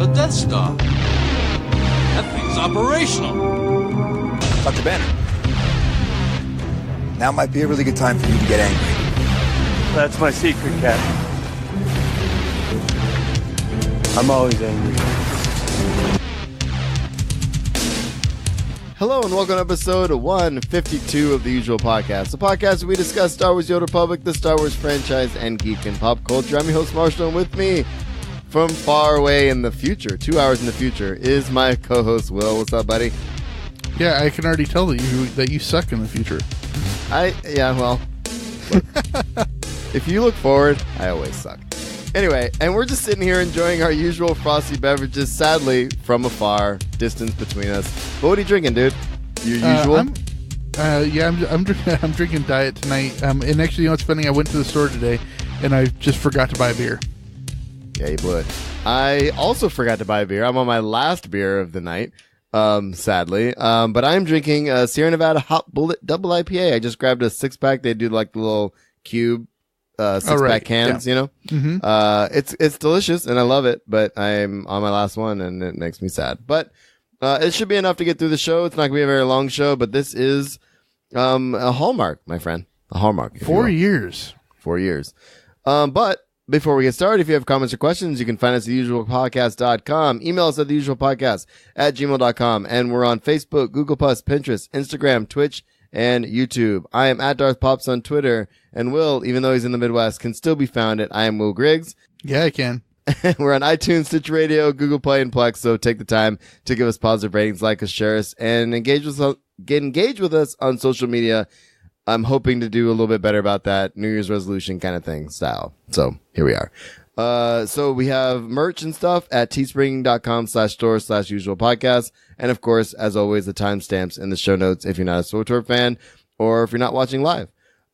The Death Star. That thing's operational. Dr. Banner. Now might be a really good time for you to get angry. That's my secret, Captain. I'm always angry. Hello and welcome to episode 152 of The Usual Podcast, the podcast where we discuss Star Wars: The Old Republic, the Star Wars franchise, and geek and pop culture. I'm your host, Marshall, and with me from far away in the future, 2 hours in the future, is my co-host, Will. What's up, buddy? Yeah, I can already tell that you suck in the future. Well, look, if you look forward, I always suck. Anyway, and we're just sitting here enjoying our usual frosty beverages, sadly, from afar, distance between us. But what are you drinking, dude? Your usual? I'm drinking diet tonight. And actually, you know what's funny? I went to the store today, and I just forgot to buy a beer. Yeah, you blew it. I also forgot to buy a beer. I'm on my last beer of the night, sadly. But I'm drinking Sierra Nevada Hot Bullet Double IPA. I just grabbed a 6-pack. They do like the little cube 6-pack cans, you know? Mm-hmm. It's delicious, and I love it, but I'm on my last one, and it makes me sad. But it should be enough to get through the show. It's not going to be a very long show, but this is a hallmark, my friend. A hallmark. 4 years. 4 years. But before we get started, if you have comments or questions, you can find us at theusualpodcast.com. Email us at theusualpodcast@gmail.com. And we're on Facebook, Google+, Pinterest, Instagram, Twitch, and YouTube. I am at Darth Pops on Twitter, and Will, even though he's in the Midwest, can still be found at I am Will Griggs. Yeah, I can. We're on iTunes, Stitcher Radio, Google Play, and Plex, so take the time to give us positive ratings, like us, share us, and engage with us on social media. I'm hoping to do a little bit better about that New Year's resolution kind of thing style. So here we are. So we have merch and stuff at teespring.com/store/usualpodcast. And of course, as always, the timestamps in the show notes if you're not a SWTOR fan or if you're not watching live.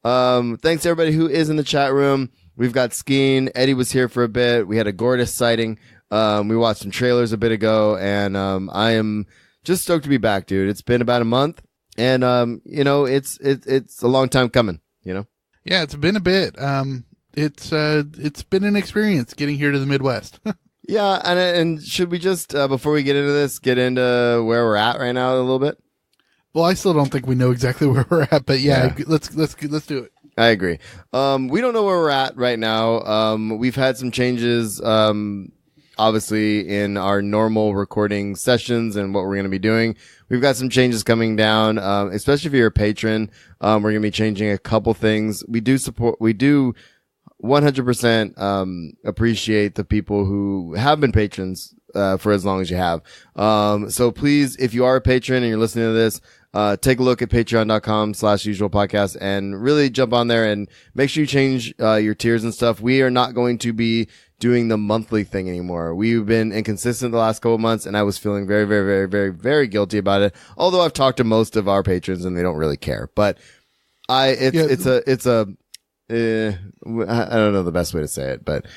Thanks to everybody who is in the chat room. We've got skiing. Eddie was here for a bit. We had a Gortys sighting. We watched some trailers a bit ago, and I am just stoked to be back, dude. It's been about a month, and it's a long time coming, you know? Yeah, it's been a bit. It's been an experience getting here to the Midwest. Yeah, and should we just before we get into this, get into where we're at right now a little bit? Well, I still don't think we know exactly where we're at, but yeah. Let's do it. I agree. We don't know where we're at right now. We've had some changes, obviously in our normal recording sessions and what we're going to be doing. We've got some changes coming down, especially if you're a patron. We're going to be changing a couple things. We do 100% appreciate the people who have been patrons for as long as you have. So please, if you are a patron and you're listening to this, take a look at patreon.com/usualpodcast and really jump on there and make sure you change your tiers and stuff. We are not going to be doing the monthly thing anymore. We've been inconsistent the last couple of months, and I was feeling very, very, very, very, very guilty about it. Although I've talked to most of our patrons and they don't really care, but I don't know the best way to say it, but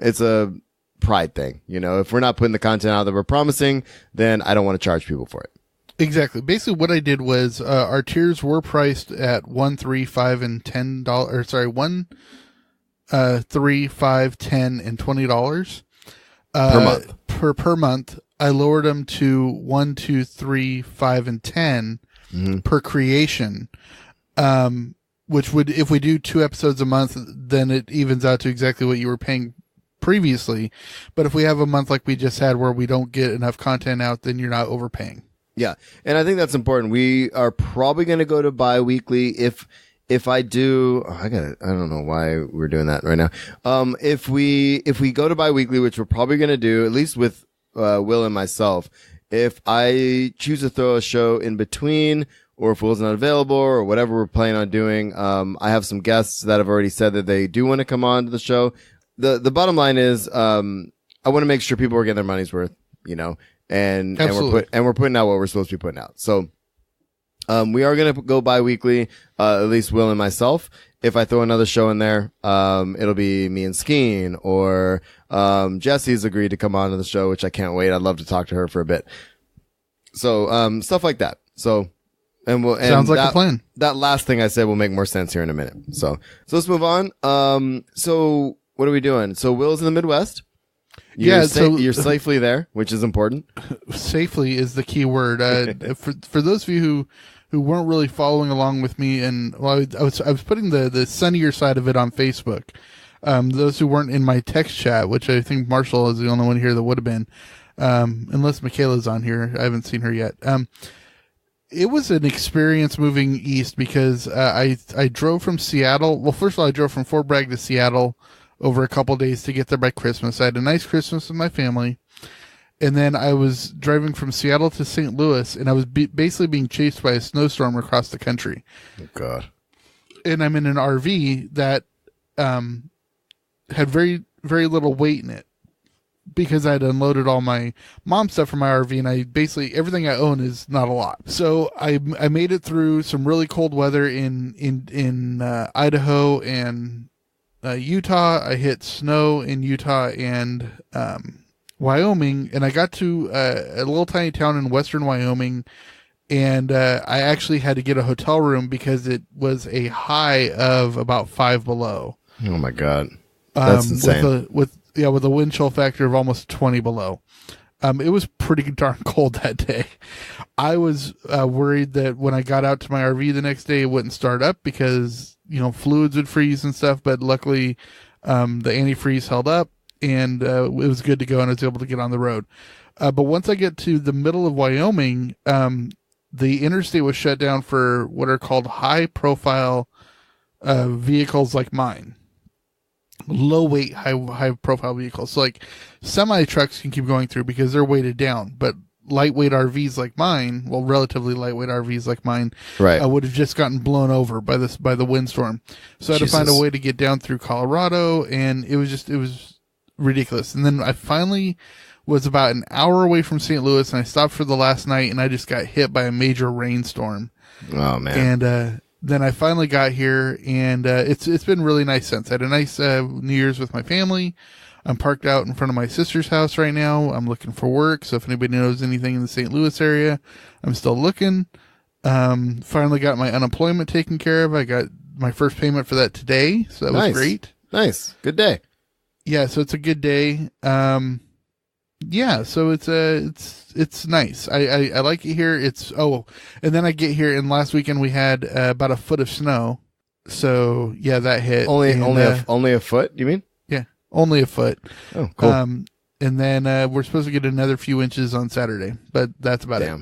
it's a pride thing. You know, if we're not putting the content out that we're promising, then I don't want to charge people for it. Exactly. Basically, what I did was our tiers were priced at $1, $3, $5, and $10. Or sorry, $1, $3, $5, $10, and $20 per month. Per month. I lowered them to $1, $2, $3, $5, and $10 per creation. Which would, if we do 2 episodes a month, then it evens out to exactly what you were paying previously. But if we have a month like we just had where we don't get enough content out, then you're not overpaying. Yeah. And I think that's important. We are probably going to go to bi-weekly. If I do, I don't know why we're doing that right now. If we go to bi-weekly, which we're probably going to do, at least with, Will and myself, if I choose to throw a show in between, or if Will's not available or whatever we're planning on doing, I have some guests that have already said that they do want to come on to the show. The bottom line is, I want to make sure people are getting their money's worth, you know, and we're putting out what we're supposed to be putting out. So, we are going to go bi-weekly, at least Will and myself. If I throw another show in there, it'll be me and Skeen, or, Jesse's agreed to come on to the show, which I can't wait. I'd love to talk to her for a bit. So, stuff like that. So, sounds like a plan. That last thing I said will make more sense here in a minute. So let's move on. So what are we doing? So Will's in the Midwest. You're safely there, which is important. Safely is the key word. For those of you who weren't really following along with me, and well, I was putting the sunnier side of it on Facebook. Those who weren't in my text chat, which I think Marshall is the only one here that would have been, unless Michaela's on here. I haven't seen her yet. It was an experience moving east because I drove from Seattle. Well, first of all, I drove from Fort Bragg to Seattle over a couple days to get there by Christmas. I had a nice Christmas with my family. And then I was driving from Seattle to St. Louis, and I was basically being chased by a snowstorm across the country. Oh, God. And I'm in an RV that had very, very little weight in it because I'd unloaded all my mom stuff from my RV, and I basically, everything I own is not a lot. So I made it through some really cold weather in Idaho and Utah. I hit snow in Utah and Wyoming, and I got to a little tiny town in western Wyoming, and I actually had to get a hotel room because it was a high of about 5 below. Oh my God, that's insane. With a wind chill factor of almost 20 below. It was pretty darn cold that day. I was worried that when I got out to my RV the next day, it wouldn't start up because fluids would freeze and stuff. But luckily, the antifreeze held up. And it was good to go, and I was able to get on the road. But once I get to the middle of Wyoming, the interstate was shut down for what are called high-profile vehicles like mine. Low-weight, high-profile vehicles. So, like, semi-trucks can keep going through because they're weighted down. But lightweight RVs like mine, well, relatively lightweight RVs like mine, right, would have just gotten blown over by the windstorm. So I had to find a way to get down through Colorado, and it was ridiculous. And then I finally was about an hour away from St. Louis, and I stopped for the last night, and I just got hit by a major rainstorm. Oh man. And then I finally got here, and it's been really nice since. I had a nice New Year's with my family. I'm parked out in front of my sister's house right now. I'm looking for work, so if anybody knows anything in the St. Louis area, I'm still looking. Finally got my unemployment taken care of. I got my first payment for that today, so that was great. Nice. Good day. Yeah, so it's a good day. Yeah, so it's nice. I like it here. And then I get here, and last weekend we had about a foot of snow. So yeah, that hit. Only a foot, you mean? Yeah, only a foot. Oh, cool. And then we're supposed to get another few inches on Saturday, but that's about it.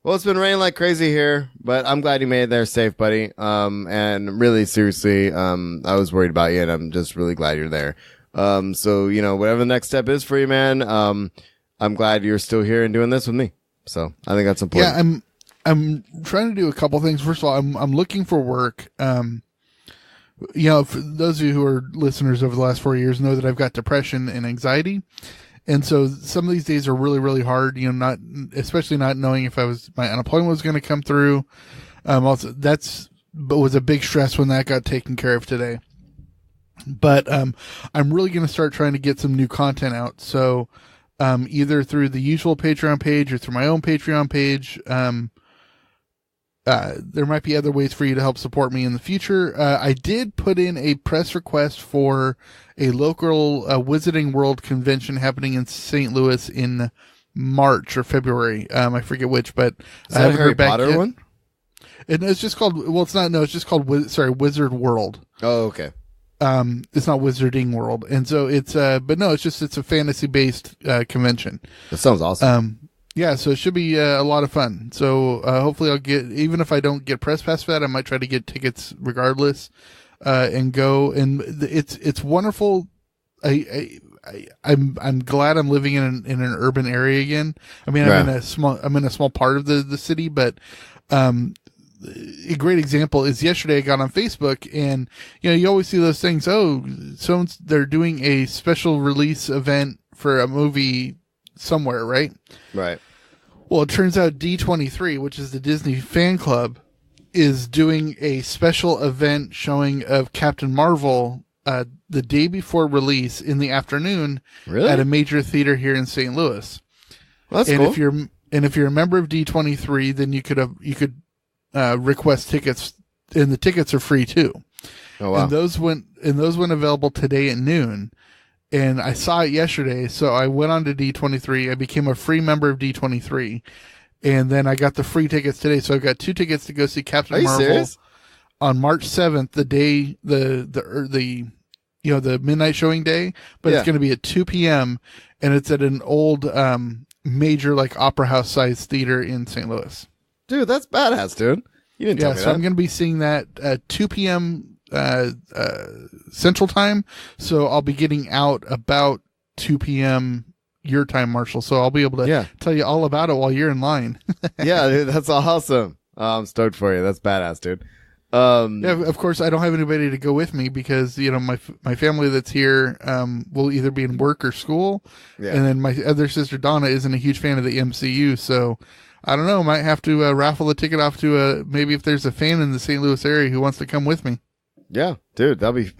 Well, it's been raining like crazy here, but I'm glad you made it there safe, buddy. And really, seriously, I was worried about you, and I'm just really glad you're there. So, whatever the next step is for you, man, I'm glad you're still here and doing this with me. So I think that's important. Yeah, I'm trying to do a couple things. First of all, I'm looking for work. For those of you who are listeners over the last 4 years know that I've got depression and anxiety. And so some of these days are really, really hard, especially not knowing if my unemployment was going to come through. Also was a big stress when that got taken care of today. But I'm really going to start trying to get some new content out. So either through the usual Patreon page or through my own Patreon page, there might be other ways for you to help support me in the future. I did put in a press request for a local Wizarding World convention happening in St. Louis in March or February. I forget which, but is that a Harry Potter one? It's just called. Well, it's not. No, it's just called. Wizard World. Oh, okay. It's not Wizarding World, and so it's but no, it's a fantasy based convention. That sounds awesome. Yeah, so it should be a lot of fun. So hopefully I'll get, even if I don't get press pass for that, I might try to get tickets regardless and go. And it's wonderful. I'm glad I'm living in an urban area again. I mean, I'm in a small part of the city, but a great example is yesterday I got on Facebook, and you always see those things. Oh, so they're doing a special release event for a movie somewhere, right? Right. Well, it turns out D23, which is the Disney fan club, is doing a special event showing of Captain Marvel the day before release in the afternoon at a major theater here in St. Louis. Well, that's cool. If you're a member of D23, then you could request tickets, and the tickets are free too. Oh wow! And those went available today at noon. and I saw it yesterday. So I went on to D23. I became a free member of D23, and then I got the free tickets today. So I've got 2 tickets to go see Captain Marvel serious? on March 7th, the day the midnight showing day. But it's going to be at 2 p.m. and it's at an old major like opera house size theater in St. Louis. Dude, that's badass, dude. You didn't tell me so that. I'm going to be seeing that at 2 p.m. Central Time. So I'll be getting out about 2 p.m. your time, Marshall. So I'll be able to tell you all about it while you're in line. Yeah, dude, that's awesome. I'm stoked for you. That's badass, dude. Yeah, of course, I don't have anybody to go with me because, my family that's here will either be in work or school. Yeah. And then my other sister, Donna, isn't a huge fan of the MCU. So I don't know. Might have to raffle a ticket off to maybe if there's a fan in the St. Louis area who wants to come with me. Yeah, dude, that'd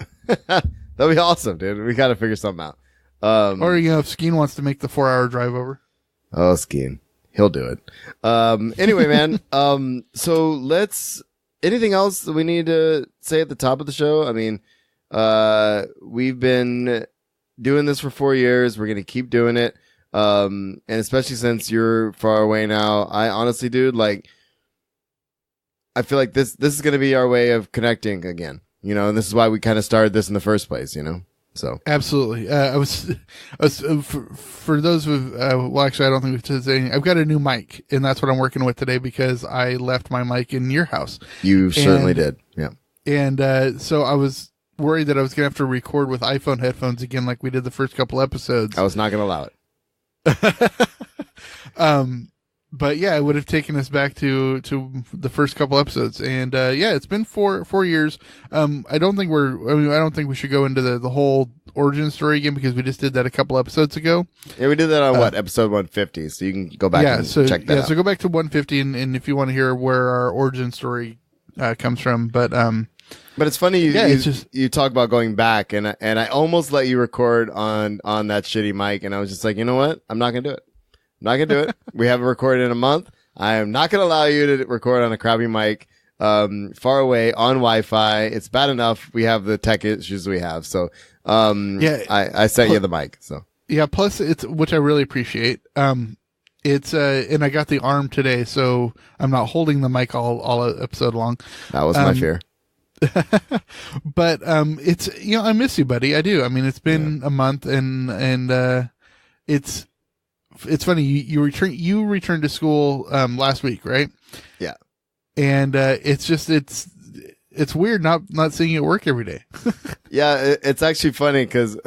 be awesome, dude. We got to figure something out. Or, if Skeen wants to make the 4-hour drive over. Oh, Skeen. He'll do it. Anyway, man. So anything else that we need to say at the top of the show? I mean, we've been doing this for 4 years. We're going to keep doing it. And especially since you're far away now, I honestly, dude, I feel like this is going to be our way of connecting again, and this is why we kind of started this in the first place, So absolutely. I was for those who, actually, I don't think we've said anything. I've got a new mic, and that's what I'm working with today because I left my mic in your house. You certainly did. Yeah. And, so I was worried that I was going to have to record with iPhone headphones again, like we did the first couple episodes. I was not going to allow it. But yeah, it would have taken us back to the first couple episodes, and it's been 4 years. I don't think we should go into the whole origin story again because we just did that a couple episodes ago. Yeah, we did that on episode 150, so you can go back and check that out. So go back to 150, and if you want to hear where our origin story comes from, but it's funny you talk about going back, and I almost let you record on that shitty mic, and I was just like, you know what? I'm not gonna do it. We haven't recorded in a month. I am not going to allow you to record on a crappy mic, far away on Wi-Fi. It's bad enough we have the tech issues we have. So, I sent you the mic. So yeah. Plus, which I really appreciate. It's and I got the arm today, so I'm not holding the mic all episode long. That was my fear. But it's I miss you, buddy. I do. I mean, it's been a month, and it's funny. You returned to school last week, right? Yeah. And it's weird not seeing you at work every day. Yeah, it's actually funny because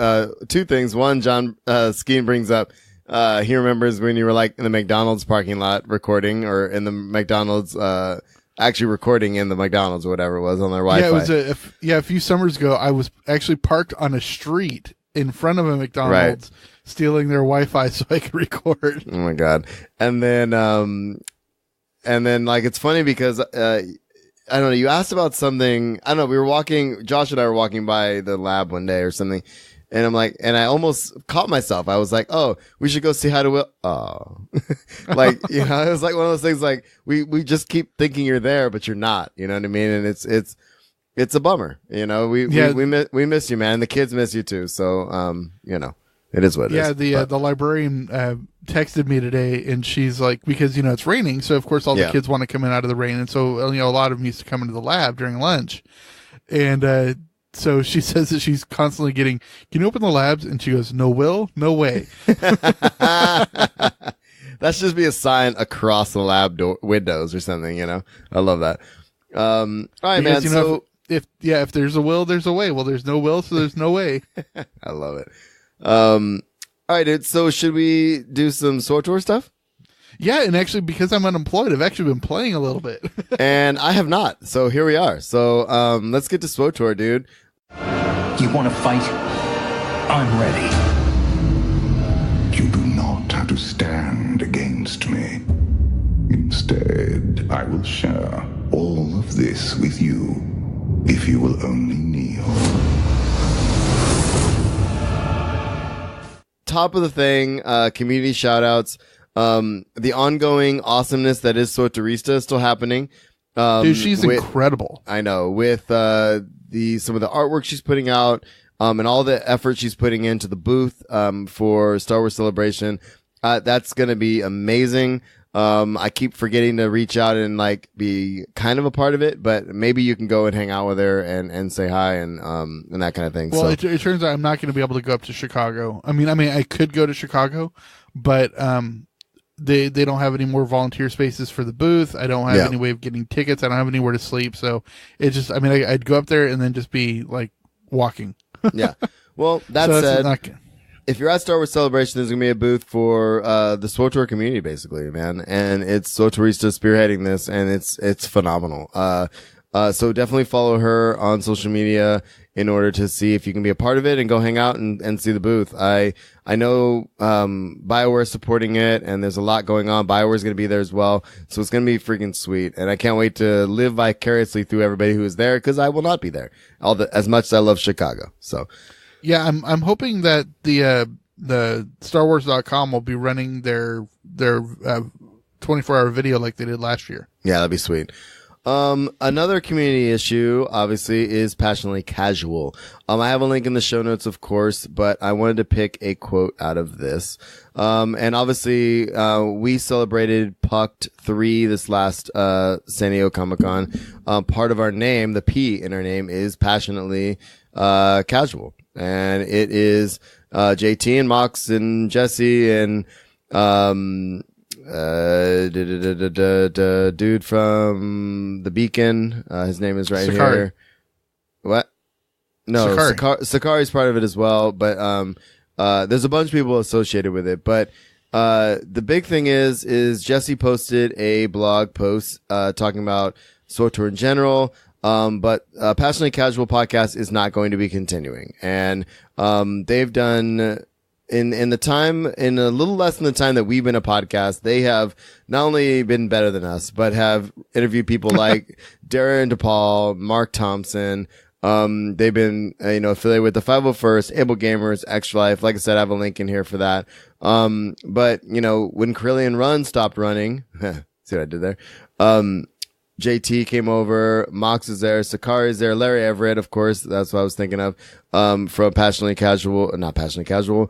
2 things. One, John Skeen brings up he remembers when you were in the McDonald's parking lot recording, or in the McDonald's actually recording in the McDonald's or whatever it was on their Wi-Fi. Yeah, it was a few summers ago. I was actually parked on a street in front of a McDonald's, stealing their Wi-Fi so I could record. Oh my God. And then it's funny because, I don't know, you asked about something. I don't know. Josh and I were walking by the lab one day or something. And I'm like, and I almost caught myself. I was like, oh, we should go say hi to Will. Oh, it was like one of those things, we just keep thinking you're there, but you're not, you know what I mean? And it's a bummer, we miss you, man. The kids miss you too. So, it is what it is. Yeah, the librarian texted me today, and she's like, because it's raining, so of course all the kids want to come in out of the rain, and so a lot of them used to come into the lab during lunch, and so she says that she's constantly getting, can you open the labs? And she goes, no will, no way. That should just be a sign across the lab windows or something. I love that. All right, because, man. If there's a will, there's a way. Well, there's no will, so there's no way. I love it. All right, dude. So should we do some SWTOR stuff? Yeah, and actually, because I'm unemployed, I've actually been playing a little bit. And I have not. So here we are. So let's get to SWTOR, dude. You want to fight? I'm ready. You do not have to stand against me. Instead, I will share all of this with you if you will only kneel. Top of the thing, community shout-outs. The ongoing awesomeness that is SWTORista is still happening. Dude, she's incredible. I know. With some of the artwork she's putting out, and all the effort she's putting into the booth, for Star Wars Celebration. That's going to be amazing. I keep forgetting to reach out and like be kind of a part of it, but maybe you can go and hang out with her and say hi and that kind of thing. Well, So it turns out I'm not going to be able to go up to Chicago. I mean, I could go to Chicago, but, they don't have any more volunteer spaces for the booth. I don't have any way of getting tickets. I don't have anywhere to sleep. So it's just, I mean, I'd go up there and then just be like walking. yeah. Well, that So said, if you're at Star Wars Celebration, there's going to be a booth for the SWTOR community, basically, man. And it's SWTORista spearheading this, and it's phenomenal. So definitely follow her on social media in order to see if you can be a part of it and go hang out and see the booth. I know BioWare is supporting it, and there's a lot going on. BioWare is going to be there as well. So it's going to be freaking sweet. And I can't wait to live vicariously through everybody who is there, because I will not be there as much as I love Chicago. So. Yeah, I'm hoping that the StarWars.com will be running their 24-hour video like they did last year. Yeah, that'd be sweet. Another community issue, obviously, is Passionately Casual. I have a link in the show notes, of course, but I wanted to pick a quote out of this. And obviously, we celebrated Pucked 3 this last, San Diego Comic-Con. Part of our name, the P in our name, is Passionately, Casual. And it is, JT and Mox and Jesse and, dude from the Beacon. His name is right Sakari. here. What? No, Sakari's part of it as well. But there's a bunch of people associated with it. But the big thing is Jesse posted a blog post talking about SWTOR in general. But Passionately Casual podcast is not going to be continuing, and they've done. In a little less than the time that we've been a podcast, they have not only been better than us, but have interviewed people like Darren DePaul, Mark Thompson. They've been, affiliated with the 501st, Able Gamers, Extra Life. Like I said, I have a link in here for that. But, when Carillion Run stopped running, see what I did there? JT came over, Mox is there, Sakari's there, Larry Everett, of course, that's what I was thinking of, from Passionately Casual, not Passionately Casual.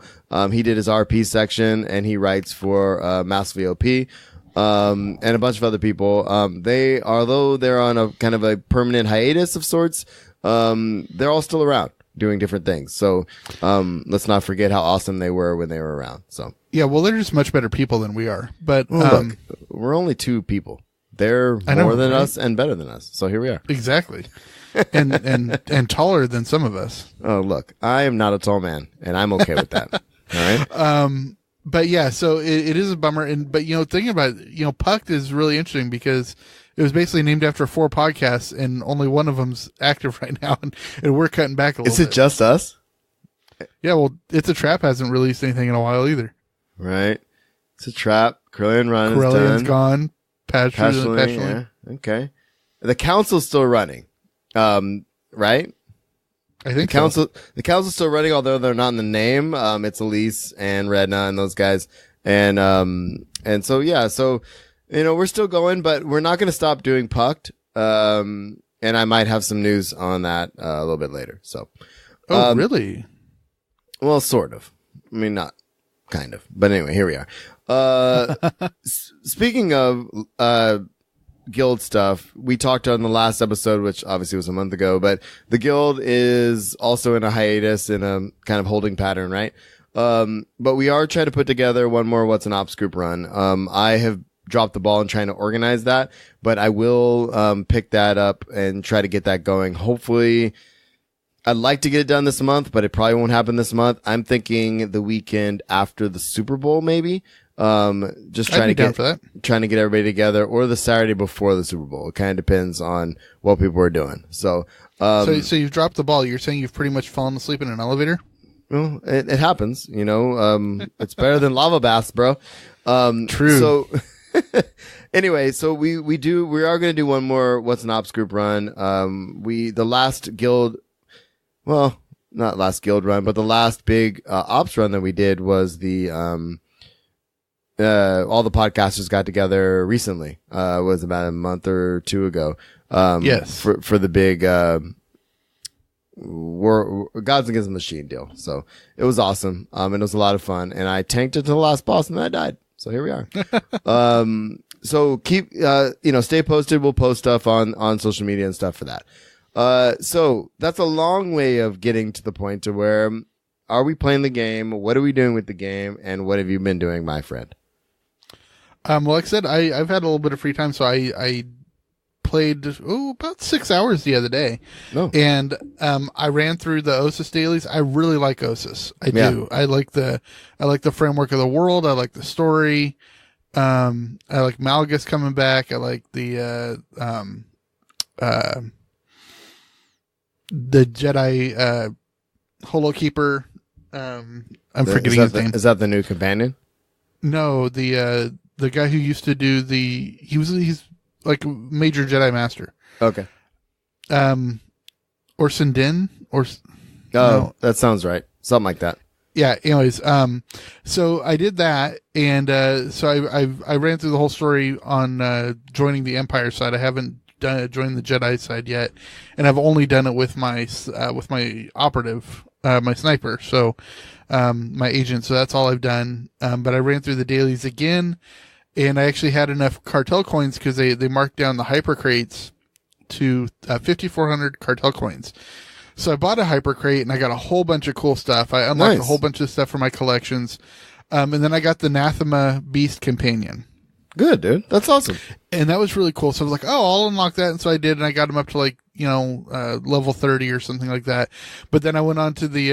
He did his RP section, and he writes for, Mass VOP, and a bunch of other people. Although they're on a kind of a permanent hiatus of sorts, they're all still around doing different things. So, let's not forget how awesome they were when they were around, so. Yeah, well, they're just much better people than we are, but, look, we're only two people. They're more than us and better than us. So here we are. Exactly. And taller than some of us. Oh, look, I am not a tall man, and I'm okay with that. All right. But yeah, so it is a bummer. But thinking about it, Pucked is really interesting because it was basically named after 4 podcasts, and only one of them's active right now, and we're cutting back a little bit. Is it just us? Yeah, well, It's a Trap hasn't released anything in a while either. Right. It's a Trap. Carillion Run is Carillion's done. gone. Passionately. Yeah. Okay. The council's still running. Right? I think the council's still running, although they're not in the name. It's Elise and Redna and those guys. And so, yeah, we're still going, but we're not going to stop doing Pucked. And I might have some news on that a little bit later. So, really? Well, sort of. I mean, not kind of, but anyway, here we are. Speaking of, guild stuff, we talked on the last episode, which obviously was a month ago, but the guild is also in a hiatus, in a kind of holding pattern, right? But we are trying to put together one more What's an Ops group run. I have dropped the ball in trying to organize that, but I will, pick that up and try to get that going. Hopefully, I'd like to get it done this month, but it probably won't happen this month. I'm thinking the weekend after the Super Bowl, maybe. Just trying to get everybody together, or the Saturday before the Super Bowl. It kind of depends on what people are doing. So you've dropped the ball. You're saying you've pretty much fallen asleep in an elevator? Well, it happens, it's better than lava baths, bro. True. So anyway, so we are going to do one more What's an Ops group run. The last guild, well, not last guild run, but the last big, ops run that we did was the, all the podcasters got together recently. Was about a month or 2 ago. Yes. For the big, Gods Against the Machine deal. So it was awesome. And it was a lot of fun. And I tanked it to the last boss and then I died. So here we are. So keep, stay posted. We'll post stuff on social media and stuff for that. So that's a long way of getting to the point to where are we playing the game? What are we doing with the game? And what have you been doing, my friend? Well, like I said, I've had a little bit of free time, so I played about 6 hours the other day. Oh. And I ran through the OSIS dailies. I really like OSIS. I do. I like the framework of the world. I like the story. I like Malgus coming back. I like the Jedi Holo Keeper. I'm forgetting his name. Is that the new companion? No, the guy who used to do he's like Major Jedi Master. Okay. Or Sindin or no. That sounds right. Something like that. Yeah. Anyways, so I did that, and so I ran through the whole story on joining the Empire side. I haven't joined the Jedi side yet, and I've only done it with my operative, my sniper. So my agent. So that's all I've done. But I ran through the dailies again. And I actually had enough cartel coins because they marked down the hyper crates to 5,400 cartel coins. So I bought a hyper crate and I got a whole bunch of cool stuff. I unlocked a whole bunch of stuff for my collections. And then I got the Nathema Beast Companion. Good, dude. That's awesome. And that was really cool. So I was like, I'll unlock that. And so I did. And I got him up to level 30 or something like that. But then I went on to the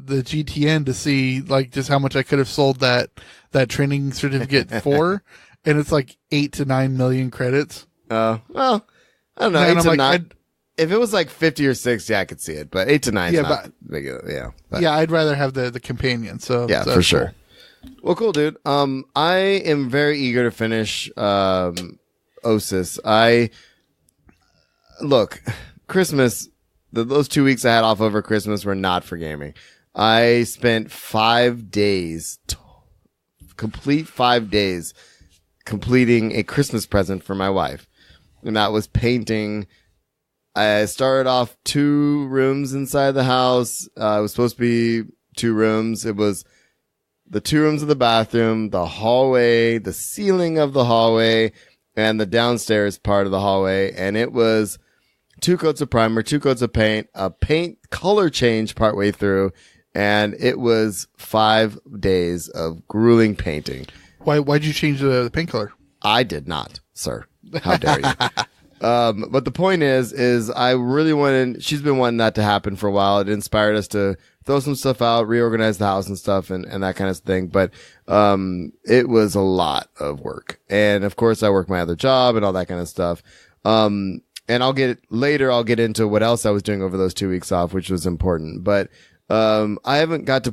GTN to see like just how much I could have sold that training certificate for. And it's like 8 to 9 million credits. Well, I don't know. 8 to 9. If it was like 50 or 60, I could see it. But 8 to 9 is not big. Yeah, I'd rather have the companion. So yeah, for sure. Cool. Well, cool, dude. I am very eager to finish OSIS. Look, Christmas. Those 2 weeks I had off over Christmas were not for gaming. I spent 5 days, complete 5 days, completing a Christmas present for my wife. And that was painting. I started off 2 rooms inside the house. It was supposed to be 2 rooms. It was the 2 rooms of the bathroom, the hallway, the ceiling of the hallway, and the downstairs part of the hallway. And it was 2 coats of primer, 2 coats of paint, a paint color change partway through. And it was 5 days of grueling painting. Why'd you change the paint color? I did not, sir. How dare you? But the point is I really wanted, she's been wanting that to happen for a while. It inspired us to throw some stuff out, reorganize the house and stuff and that kind of thing. But, it was a lot of work. And of course I work my other job and all that kind of stuff. And I'll get into what else I was doing over those 2 weeks off, which was important. But, I haven't got to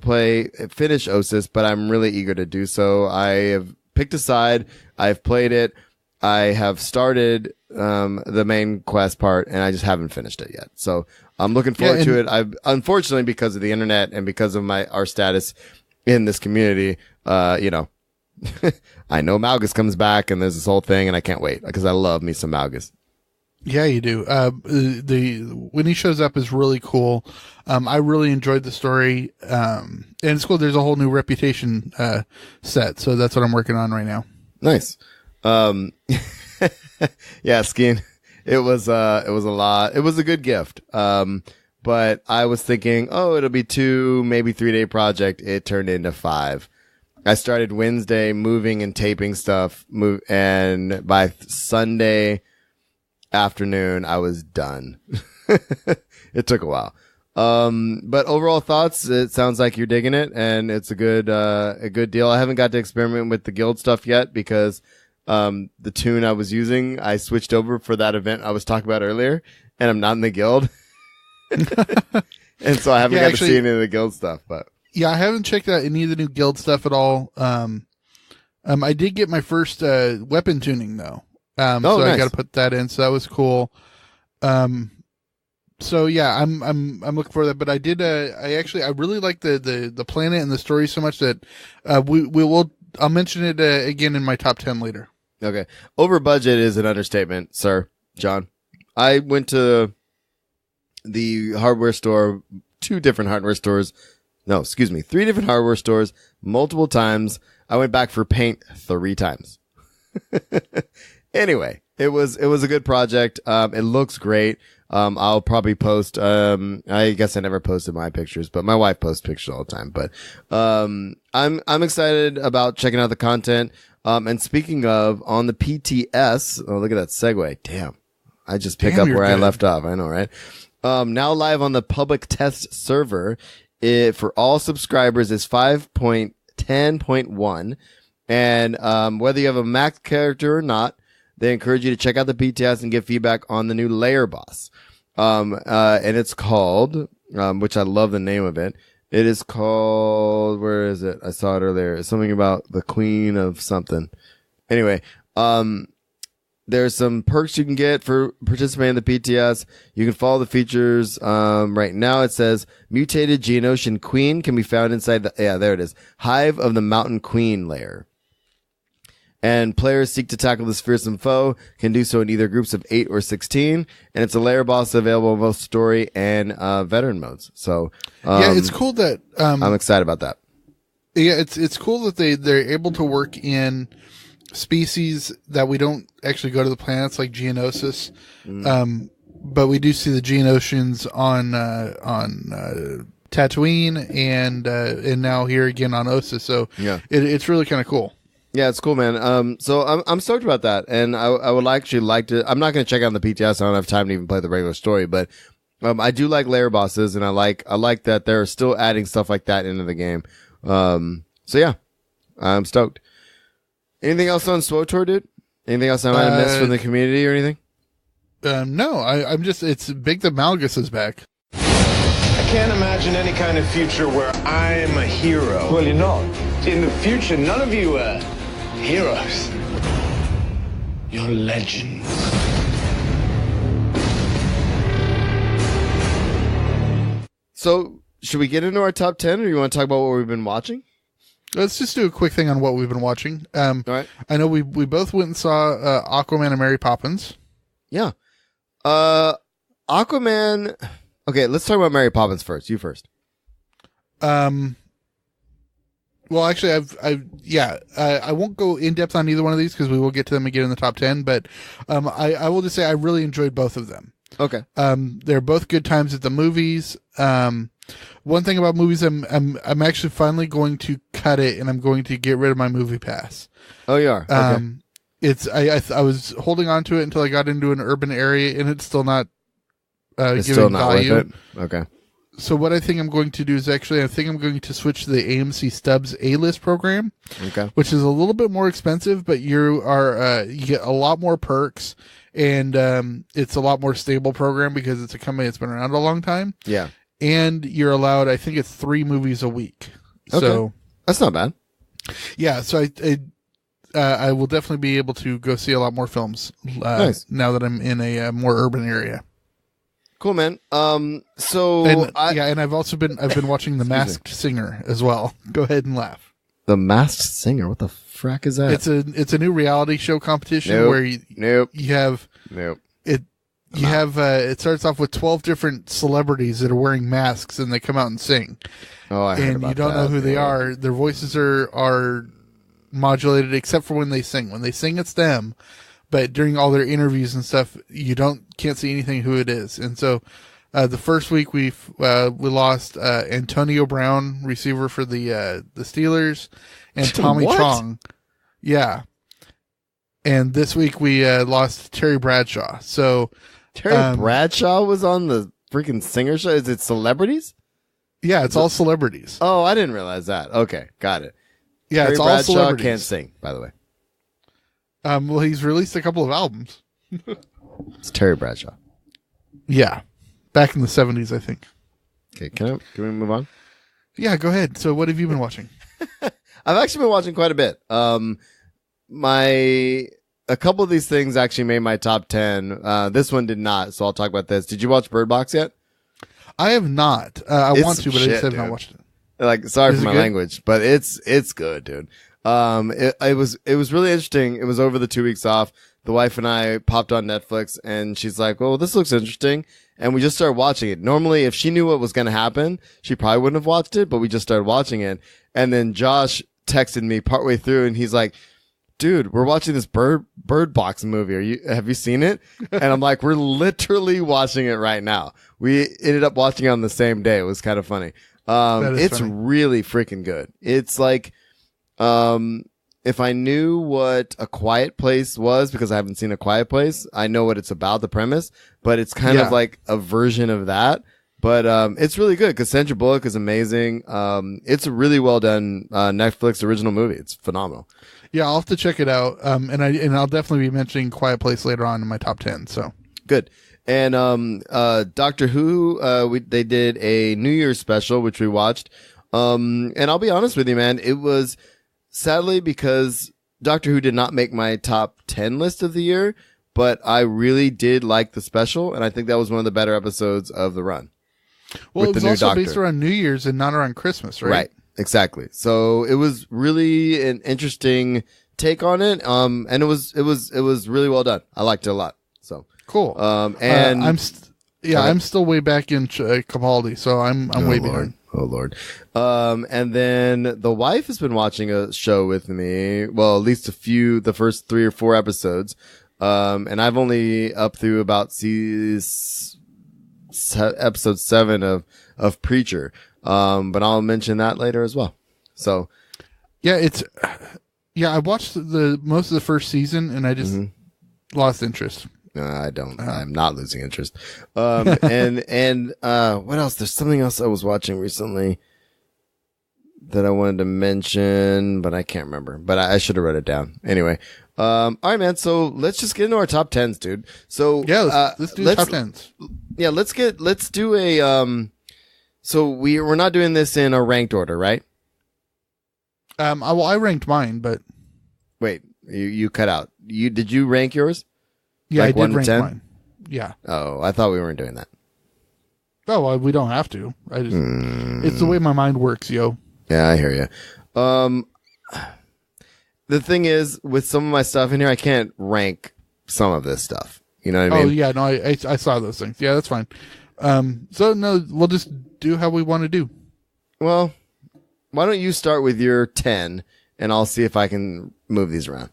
finish OSIS, but I'm really eager to do so. I have picked a side. I've played it. I have started the main quest part, and I just haven't finished it yet. So I'm looking forward to it. I've unfortunately, because of the internet and because of our status in this community, I know Malgus comes back, and there's this whole thing, and I can't wait because I love me some Malgus. Yeah, you do. When he shows up is really cool. I really enjoyed the story. And it's cool. There's a whole new reputation, set. So that's what I'm working on right now. Nice. Yeah, skiing. It was a lot. It was a good gift. But I was thinking, it'll be 2, maybe 3 day project. It turned into 5. I started Wednesday moving and taping stuff, and by Sunday afternoon, I was done. It took a while. But overall thoughts, it sounds like you're digging it and it's a good deal. I haven't got to experiment with the guild stuff yet because, the tune I was using, I switched over for that event I was talking about earlier and I'm not in the guild. And so I haven't got to see any of the guild stuff, but yeah, I haven't checked out any of the new guild stuff at all. I did get my first, weapon tuning though. So nice. I got to put that in. So that was cool. So yeah, I'm looking for that, but I did, I really like the planet and the story so much that, I'll mention it, again in my top 10 later. Okay. Over budget is an understatement, sir, John. I went to the hardware store, 2 different hardware stores. No, excuse me, 3 different hardware stores, multiple times. I went back for paint 3 times. Anyway, it was a good project. It looks great. I'll probably post, I guess I never posted my pictures, but my wife posts pictures all the time. But, I'm excited about checking out the content. And speaking of, on the PTS, oh, look at that segue. Damn. I just pick up where I left off. I know, right? Now live on the public test server, for all subscribers is 5.10.1. And, whether you have a Mac character or not, they encourage you to check out the PTS and give feedback on the new layer boss. And it's called, which I love the name of it. It is called, where is it? I saw it earlier. It's something about the queen of something. Anyway, there's some perks you can get for participating in the PTS. You can follow the features. Right now it says mutated Geonosian queen can be found inside there it is. Hive of the Mountain Queen layer. And players seek to tackle this fearsome foe can do so in either groups of 8 or 16. And it's a layer boss available in both story and veteran modes. So yeah, it's cool that I'm excited about that. Yeah, it's cool that they're able to work in species that we don't actually go to the planets like Geonosis. But we do see the Geonosians on Tatooine and now here again on Osa. So yeah, it's really kind of cool. Yeah, it's cool, man. So I'm stoked about that, and I would actually like to. I'm not going to check out the PTS. I don't have time to even play the regular story, but I do like layer bosses, and I like that they're still adding stuff like that into the game. So yeah, I'm stoked. Anything else on SWTOR, dude? Anything else I might have missed from the community or anything? No, I'm just. It's big that Malgus is back. I can't imagine any kind of future where I'm a hero. Well, you're not. In the future, none of you are heroes. You're legends. So, should we get into our top 10, or you want to talk about what we've been watching? Let's just do a quick thing on what we've been watching. All right. I know we both went and saw Aquaman and Mary Poppins. Yeah. Aquaman. Okay, let's talk about Mary Poppins first. You first. Well, actually, I won't go in depth on either one of these because we will get to them again in the top 10. But I will just say I really enjoyed both of them. Okay. They're both good times at the movies. One thing about movies, I'm actually finally going to cut it, and I'm going to get rid of my movie pass. Oh, you are. Okay. I was holding on to it until I got into an urban area, and it's still not. It's giving still not value. worth it. Okay. So what I think I'm going to do is I think I'm going to switch to the AMC Stubbs A-List program. Okay. Which is a little bit more expensive, but you get a lot more perks, and it's a lot more stable program because it's a company that's been around a long time. Yeah. And you're allowed, I think it's 3 movies a week. Okay. So that's not bad. Yeah. So I will definitely be able to go see a lot more films nice. Now that I'm in a more urban area. Cool, man. And I've also been watching The Masked Singer as well. Go ahead and laugh. The Masked Singer? What the frack is that? It's a new reality show competition where you have it starts off with 12 different celebrities that are wearing masks and they come out and sing. Oh, I heard about you don't know who they are. Their voices are modulated except for when they sing. When they sing, it's them. But during all their interviews and stuff, you can't see anything who it is. And so, the first week we lost Antonio Brown, receiver for the Steelers, and Tommy Chong. Yeah. And this week we lost Terry Bradshaw. So Terry Bradshaw was on the freaking singer show. Is it celebrities? Yeah, it's all celebrities. Oh, I didn't realize that. Okay, got it. Yeah, Terry it's all Bradshaw celebrities. Can't sing, by the way. Well, he's released a couple of albums. It's Terry Bradshaw. Yeah. Back in the 70s, I think. Okay, can we move on? Yeah, go ahead. So what have you been watching? I've actually been watching quite a bit. A couple of these things actually made my top 10. This one did not, so I'll talk about this. Did you watch Bird Box yet? I have not. I want to, but I just have not watched it. Like, sorry for my language, but it's good, dude. It was really interesting. It was over the 2 weeks off. the wife and I popped on Netflix, and she's like, well, this looks interesting. And we just started watching it. Normally, if she knew what was going to happen, she probably wouldn't have watched it, but we just started watching it. And then Josh texted me partway through, and he's like, dude, we're watching this bird box movie. Have you seen it? And I'm like, we're literally watching it right now. We ended up watching it on the same day. It was kind of funny. It's funny. Really freaking good. It's like, if I knew what A Quiet Place was, because I haven't seen A Quiet Place, I know what it's about, the premise, but it's kind of like a version of that. But it's really good because Sandra Bullock is amazing. It's a really well done Netflix original movie. It's phenomenal. Yeah, I'll have to check it out. And I'll definitely be mentioning Quiet Place later on in my top 10. So good. And Doctor Who, they did a New Year's special which we watched. And I'll be honest with you, man, it was sadly because Doctor Who did not make my top 10 list of the year, but I really did like the special, and I think that was one of the better episodes of the run. Well, it was also based around New Year's and not around Christmas, right? Right, exactly. So it was really an interesting take on it, and it was really well done. I liked it a lot. So cool. And I'm still way back in Capaldi, so I'm way behind. Oh Lord. And then the wife has been watching a show with me. Well, at least the first 3 or 4 episodes. And I've only up through about episode 7 of Preacher. But I'll mention that later as well. So yeah, I watched most of the first season and I just lost interest. No, I don't. I'm not losing interest. And what else? There's something else I was watching recently that I wanted to mention, but I can't remember. But I should have wrote it down. Anyway. All right, man. So let's just get into our top 10s, dude. So yeah, let's do top 10s. Yeah, let's do a, so we're not doing this in a ranked order, right? I ranked mine, but wait, you cut out. Did you rank yours? Yeah, like I did rank mine. Yeah. Oh, I thought we weren't doing that. Oh, well, we don't have to. It's the way my mind works, yo. Yeah, I hear you. The thing is, with some of my stuff in here, I can't rank some of this stuff. You know what I mean? Oh, yeah, no, I saw those things. Yeah, that's fine. So, no, we'll just do how we want to do. Well, why don't you start with your 10, and I'll see if I can move these around.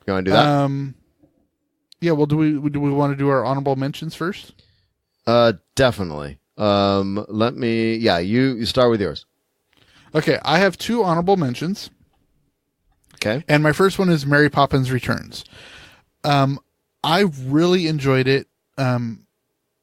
You want to do that? Yeah, well, do we want to do our honorable mentions first? Definitely. You start with yours. Okay, I have 2 honorable mentions. Okay. And my first one is Mary Poppins Returns. I really enjoyed it. I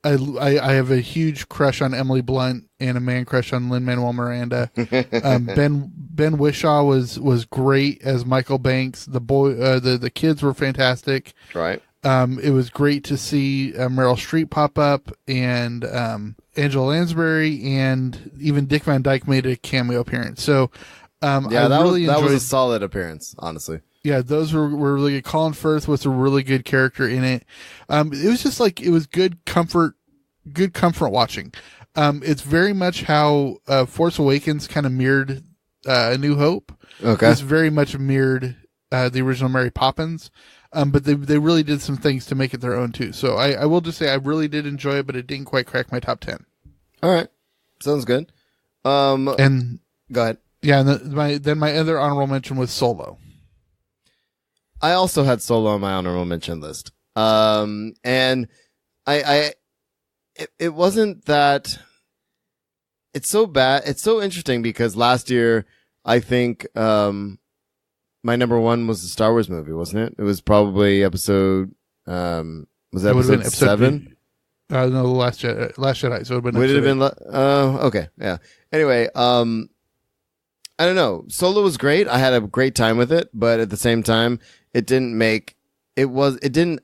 have a huge crush on Emily Blunt and a man crush on Lin-Manuel Miranda. Ben Whishaw was great as Michael Banks. The kids were fantastic. Right. It was great to see Meryl Streep pop up and Angela Lansbury, and even Dick Van Dyke made a cameo appearance. So that was a solid appearance, honestly. Yeah, those were really good. Colin Firth was a really good character in it. It was just like, it was good comfort watching. It's very much how Force Awakens kind of mirrored A New Hope. Okay. It's very much mirrored the original Mary Poppins. But they really did some things to make it their own too. So I will just say I really did enjoy it, but it didn't quite crack my top 10. All right. Sounds good. And go ahead. Yeah. And my other honorable mention was Solo. I also had Solo on my honorable mention list. And it wasn't that it's so bad. It's so interesting because last year, I think, my number 1 was the Star Wars movie, wasn't it? It was probably episode 7? No, the Last Jedi. So it would have been. Okay, yeah. Anyway, I don't know. Solo was great. I had a great time with it, but at the same time, it didn't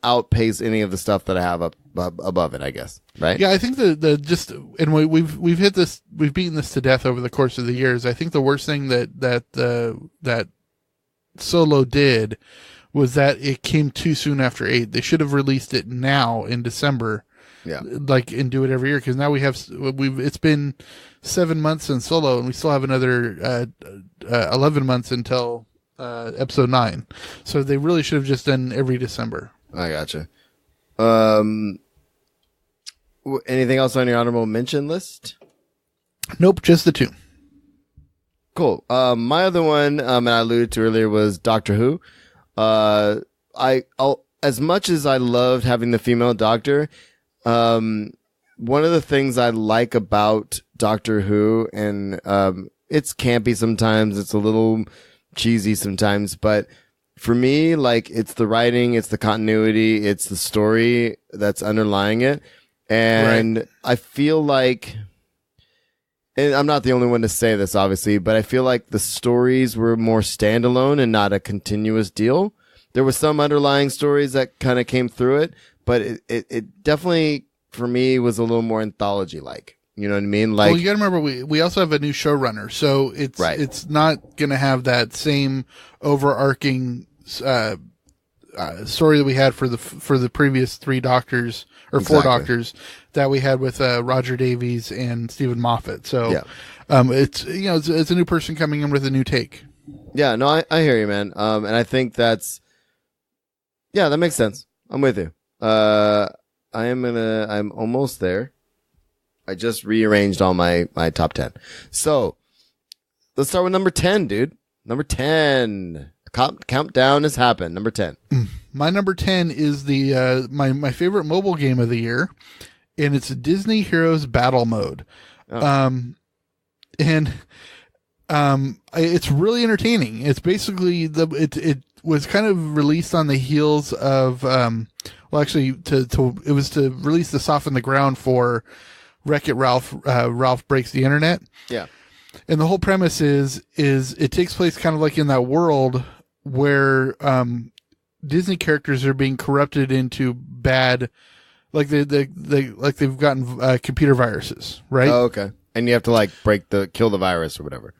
outpace any of the stuff that I have up above it, I guess. Right? Yeah, I think we've hit this, we've beaten this to death over the course of the years. I think the worst thing that Solo did was that it came too soon after 8. They should have released it now in December. Yeah. And do it every year, because now it's been 7 months since Solo, and we still have another 11 months until episode 9. So they really should have just done every December. I gotcha. Anything else on your honorable mention list? Nope, just the 2. Cool. My other one, and I alluded to earlier, was Doctor Who. I'll, as much as I loved having the female Doctor, one of the things I like about Doctor Who, and it's campy sometimes, it's a little cheesy sometimes, but for me, like, it's the writing, it's the continuity, it's the story that's underlying it. And right. I feel like, and I'm not the only one to say this, obviously, but I feel like the stories were more standalone and not a continuous deal. There were some underlying stories that kind of came through it, but it definitely, for me, was a little more anthology-like. You know what I mean? Like, well, you got to remember, we also have a new showrunner, so it's not going to have that same overarching story that we had for the previous 3 Doctors or 4 Doctors that we had with Roger Davies and Stephen Moffat. So it's it's a new person coming in with a new take. Yeah, no, I hear you, man. And I think that makes sense. I'm with you. I'm almost there. I just rearranged all my top 10. So let's start with number 10, dude. Number 10. Countdown has happened. Number 10. My number 10 is the my favorite mobile game of the year, and it's Disney Heroes Battle Mode. Oh. It's really entertaining. It's basically it was kind of released on the heels of it was to release the soften the ground for Wreck-It Ralph. Ralph Breaks the Internet. Yeah. And the whole premise is it takes place kind of like in that world where Disney characters are being corrupted into bad, like they've gotten computer viruses, right? Oh, okay. And you have to like kill the virus or whatever.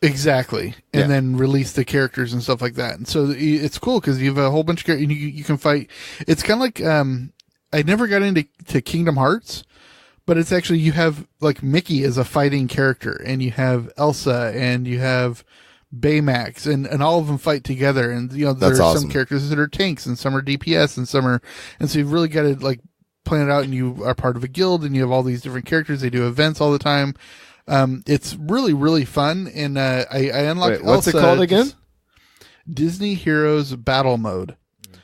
Exactly. And then release the characters and stuff like that. And so it's cool because you have a whole bunch of characters and you can fight. It's kind of like, I never got into Kingdom Hearts, but it's actually, you have like Mickey as a fighting character, and you have Elsa, and you have Baymax, and all of them fight together. And, there are awesome. Some characters that are tanks, and some are DPS, and so you've really got to like plan it out, and you are part of a guild, and you have all these different characters. They do events all the time. It's really, really fun. And, I unlocked Elsa. What's it called again? Disney Heroes Battle Mode. Okay.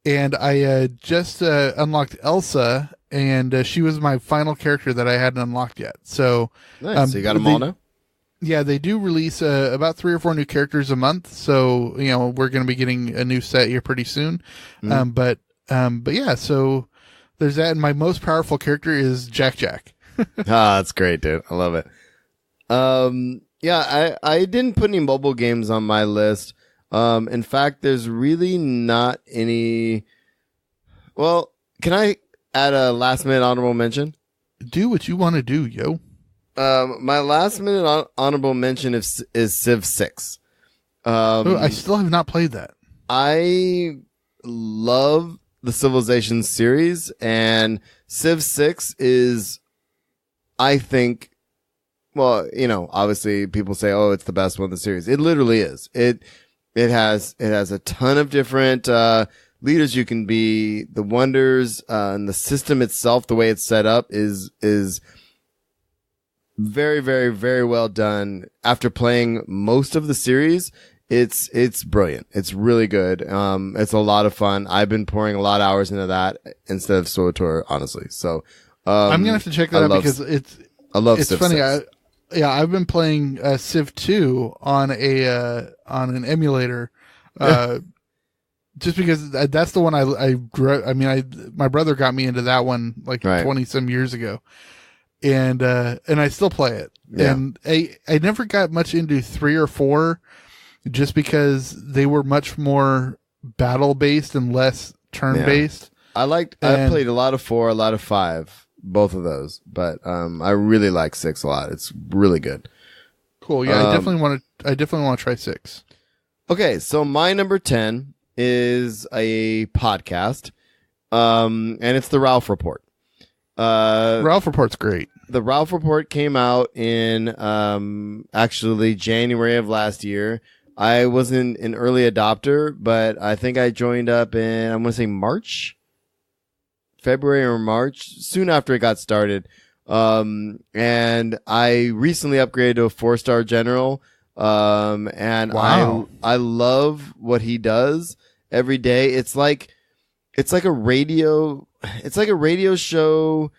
And I, just, unlocked Elsa, and she was my final character that I hadn't unlocked yet. So, nice. So you got them all now? Yeah, they do release about 3 or 4 new characters a month. So, we're going to be getting a new set here pretty soon. Mm-hmm. But yeah, so there's that. And my most powerful character is Jack. That's great, dude. I love it. Yeah, I didn't put any mobile games on my list. In fact, there's really not any. Well, can I add a last minute honorable mention? Do what you want to do, yo. My last minute honorable mention is Civ 6. I still have not played that. I love the Civilization series, and Civ 6 is, I think, well, obviously people say, oh, it's the best one in the series. It literally is. It has a ton of different, leaders you can be. The wonders, and the system itself, the way it's set up is very, very, very well done. After playing most of the series, it's brilliant. It's really good. It's a lot of fun. I've been pouring a lot of hours into that instead of SWTOR, honestly. So, I'm gonna have to check that out because I love it's Civ funny. 6. I've been playing Civ 2 on an emulator, just because that's the one I grew. I mean, my brother got me into that one like 20 some years ago, and I still play it. Yeah. And I never got much into 3 or 4, just because they were much more battle based and less turn based. I played a lot of 4, a lot of 5. Both of those, but I really like 6 a lot. It's really good. Cool. Yeah, I definitely want to try 6. Okay, so my number 10 is a podcast, and it's the Ralph Report. Ralph Report's great. The Ralph Report came out in actually January of last year. I wasn't an early adopter, but I think I joined up in, I want to say February or March, soon after it got started. And I recently upgraded to a 4-star general. And Wow. I love what he does every day. It's like a radio show,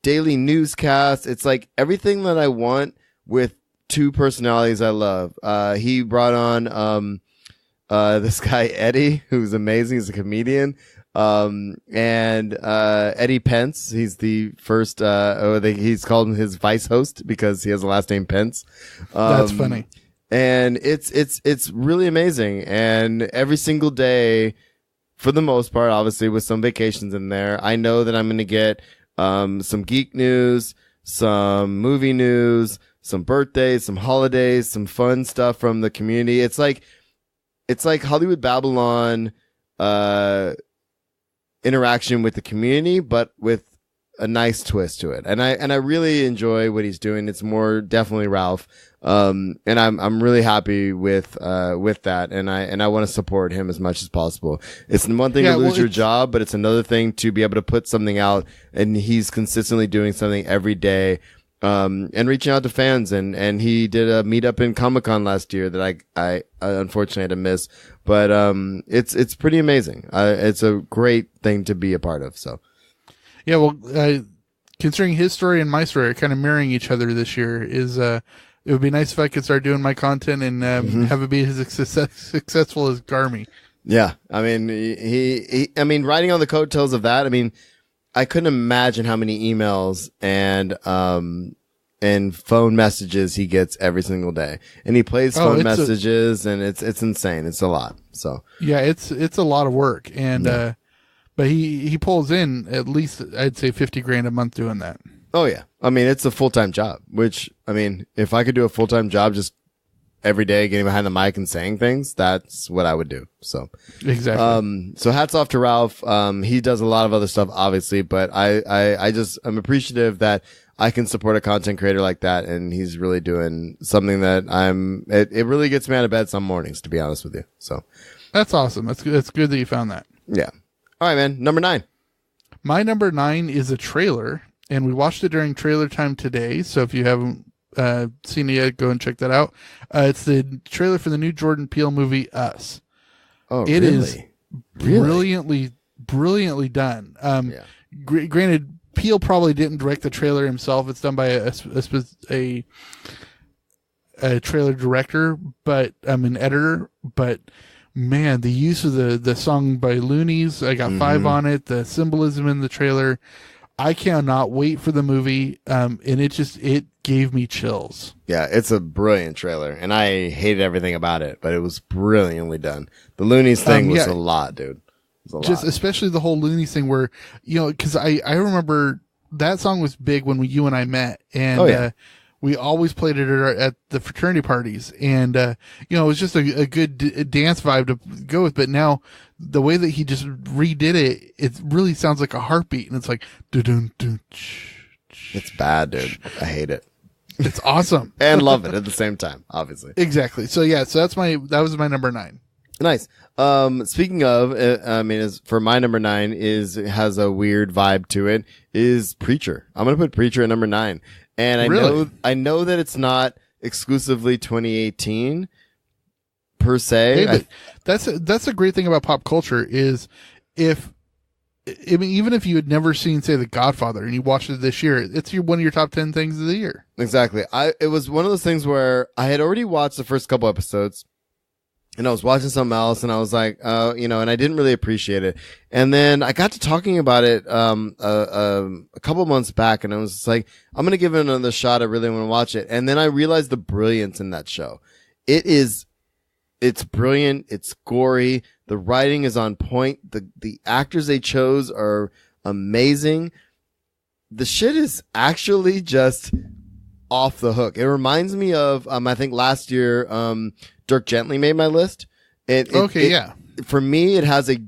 daily newscast. It's like everything that I want with two personalities I love. He brought on, this guy, Eddie, who's amazing. He's a comedian. And Eddie Pence, he's the first, he's called him his vice host because he has the last name Pence. That's funny. And it's really amazing. And every single day, for the most part, obviously with some vacations in there, I know that I'm going to get, some geek news, some movie news, some birthdays, some holidays, some fun stuff from the community. It's like Hollywood Babylon, interaction with the community, but with a nice twist to it. And I really enjoy what he's doing. It's more definitely Ralph. And I'm really happy with that. And I want to support him as much as possible. It's one thing to lose your job, but it's another thing to be able to put something out, and he's consistently doing something every day. And reaching out to fans, and he did a meetup in Comic-Con last year that I unfortunately had to miss, but it's pretty amazing. It's a great thing to be a part of. So, yeah, well, considering his story and my story are kind of mirroring each other this year, it would be nice if I could start doing my content and have it be as successful as Garmy. Yeah, I mean, he riding on the coattails of that. I mean, I couldn't imagine how many emails and phone messages he gets every single day. And he plays phone messages, and it's insane. It's a lot. So yeah, it's a lot of work. And but he pulls in at least, I'd say, $50,000 a month doing that. Oh yeah. I mean, it's a full-time job, which, I mean, if I could do a full-time job just every day getting behind the mic and saying things, that's what I would do. So exactly. So hats off to Ralph. He does a lot of other stuff, obviously, but I'm appreciative that I can support a content creator like that, and he's really doing something that it really gets me out of bed some mornings, to be honest with you. So that's awesome. That's good that you found that. Yeah. All right, man. Number 9. My number 9 is a trailer, and we watched it during trailer time today. So if you haven't seen it yet, go and check that out. It's the trailer for the new Jordan Peele movie, Us. Oh, it really? is brilliantly done. Granted, Peele probably didn't direct the trailer himself. It's done by a trailer director, but an editor. But man, the use of the song by Loonies, I got 5 on it. The symbolism in the trailer, I cannot wait for the movie. And it gave me chills. Yeah, it's a brilliant trailer, and I hated everything about it, but it was brilliantly done. The Loonies thing was a lot, dude. Especially the whole Loonies thing, where, because I remember that song was big when you and I met, and we always played it at the fraternity parties, and it was just a good dance vibe to go with. But now the way that he just redid it, it really sounds like a heartbeat, and it's like dun-dun-dun. It's bad, dude. I hate it. It's awesome. And love it at the same time, obviously. Exactly. So yeah, that was my number 9. Nice. Speaking of, for my number 9 has a weird vibe to it, is Preacher. I'm going to put Preacher at number 9. And I know that it's not exclusively 2018 per se. Hey, that's a great thing about pop culture is even if you had never seen, say, The Godfather, and you watched it this year, it's one of your top 10 things of the year. Exactly. It was one of those things where I had already watched the first couple episodes, and I was watching something else, and I was like, and I didn't really appreciate it. And then I got to talking about it a couple months back, and I was just like, I'm going to give it another shot. I really want to watch it. And then I realized the brilliance in that show. It's brilliant. It's gory. The writing is on point. The actors they chose are amazing. The shit is actually just off the hook. It reminds me of, I think last year, Dirk Gently made my list. For me, it has a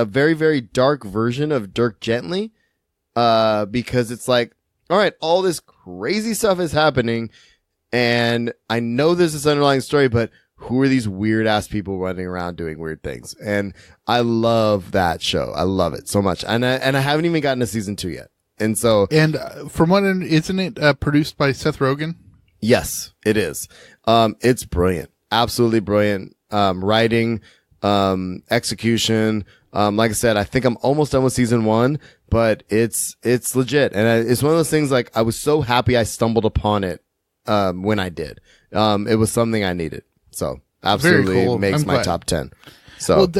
very, very dark version of Dirk Gently, because it's like, all right, all this crazy stuff is happening, and I know there's this underlying story, but who are these weird ass people running around doing weird things? And I love that show. I love it so much. And I haven't even gotten to season 2 yet. And so, from what, isn't it produced by Seth Rogen? yes, it is. It's brilliant. Absolutely brilliant. Writing, execution. Like I said, I think I'm almost done with season 1, but it's legit. And it's one of those things, like, I was so happy I stumbled upon it, when I did. It was something I needed. So absolutely cool. makes I'm my glad. top 10. So Well,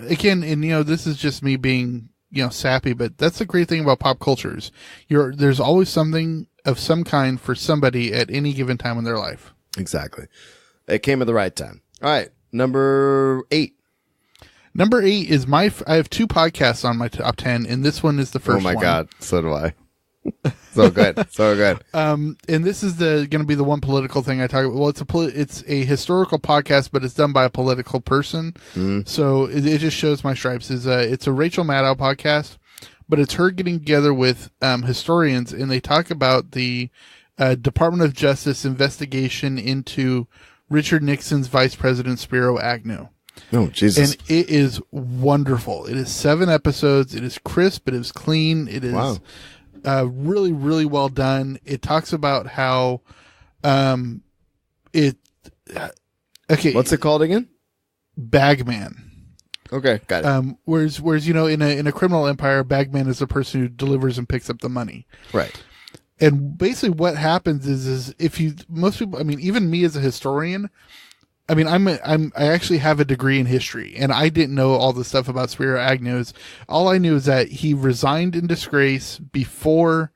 again, and this is just me being, sappy, but that's the great thing about pop cultures. There's always something of some kind for somebody at any given time in their life. exactly. It came at the right time. All right. Number 8. Number 8 is I have 2 podcasts on my top 10, and this one is the first one. Oh my God. So do I. So good. So good. And this is going to be the one political thing I talk about. Well, it's a historical podcast, but it's done by a political person. So it just shows my stripes. It's a Rachel Maddow podcast, but it's her getting together with historians, and they talk about the Department of Justice investigation into Richard Nixon's Vice President Spiro Agnew. Oh, Jesus. And it is wonderful. It is 7 episodes. It is crisp. It is clean. It is really, really well done. It talks about how okay. What's it called again? Bagman. Okay, got it. Whereas in a criminal empire, bagman is the person who delivers and picks up the money. Right. And basically what happens is most people, I mean, even me as a historian, I mean, I actually have a degree in history, and I didn't know all the stuff about Spiro Agnew. All I knew is that he resigned in disgrace before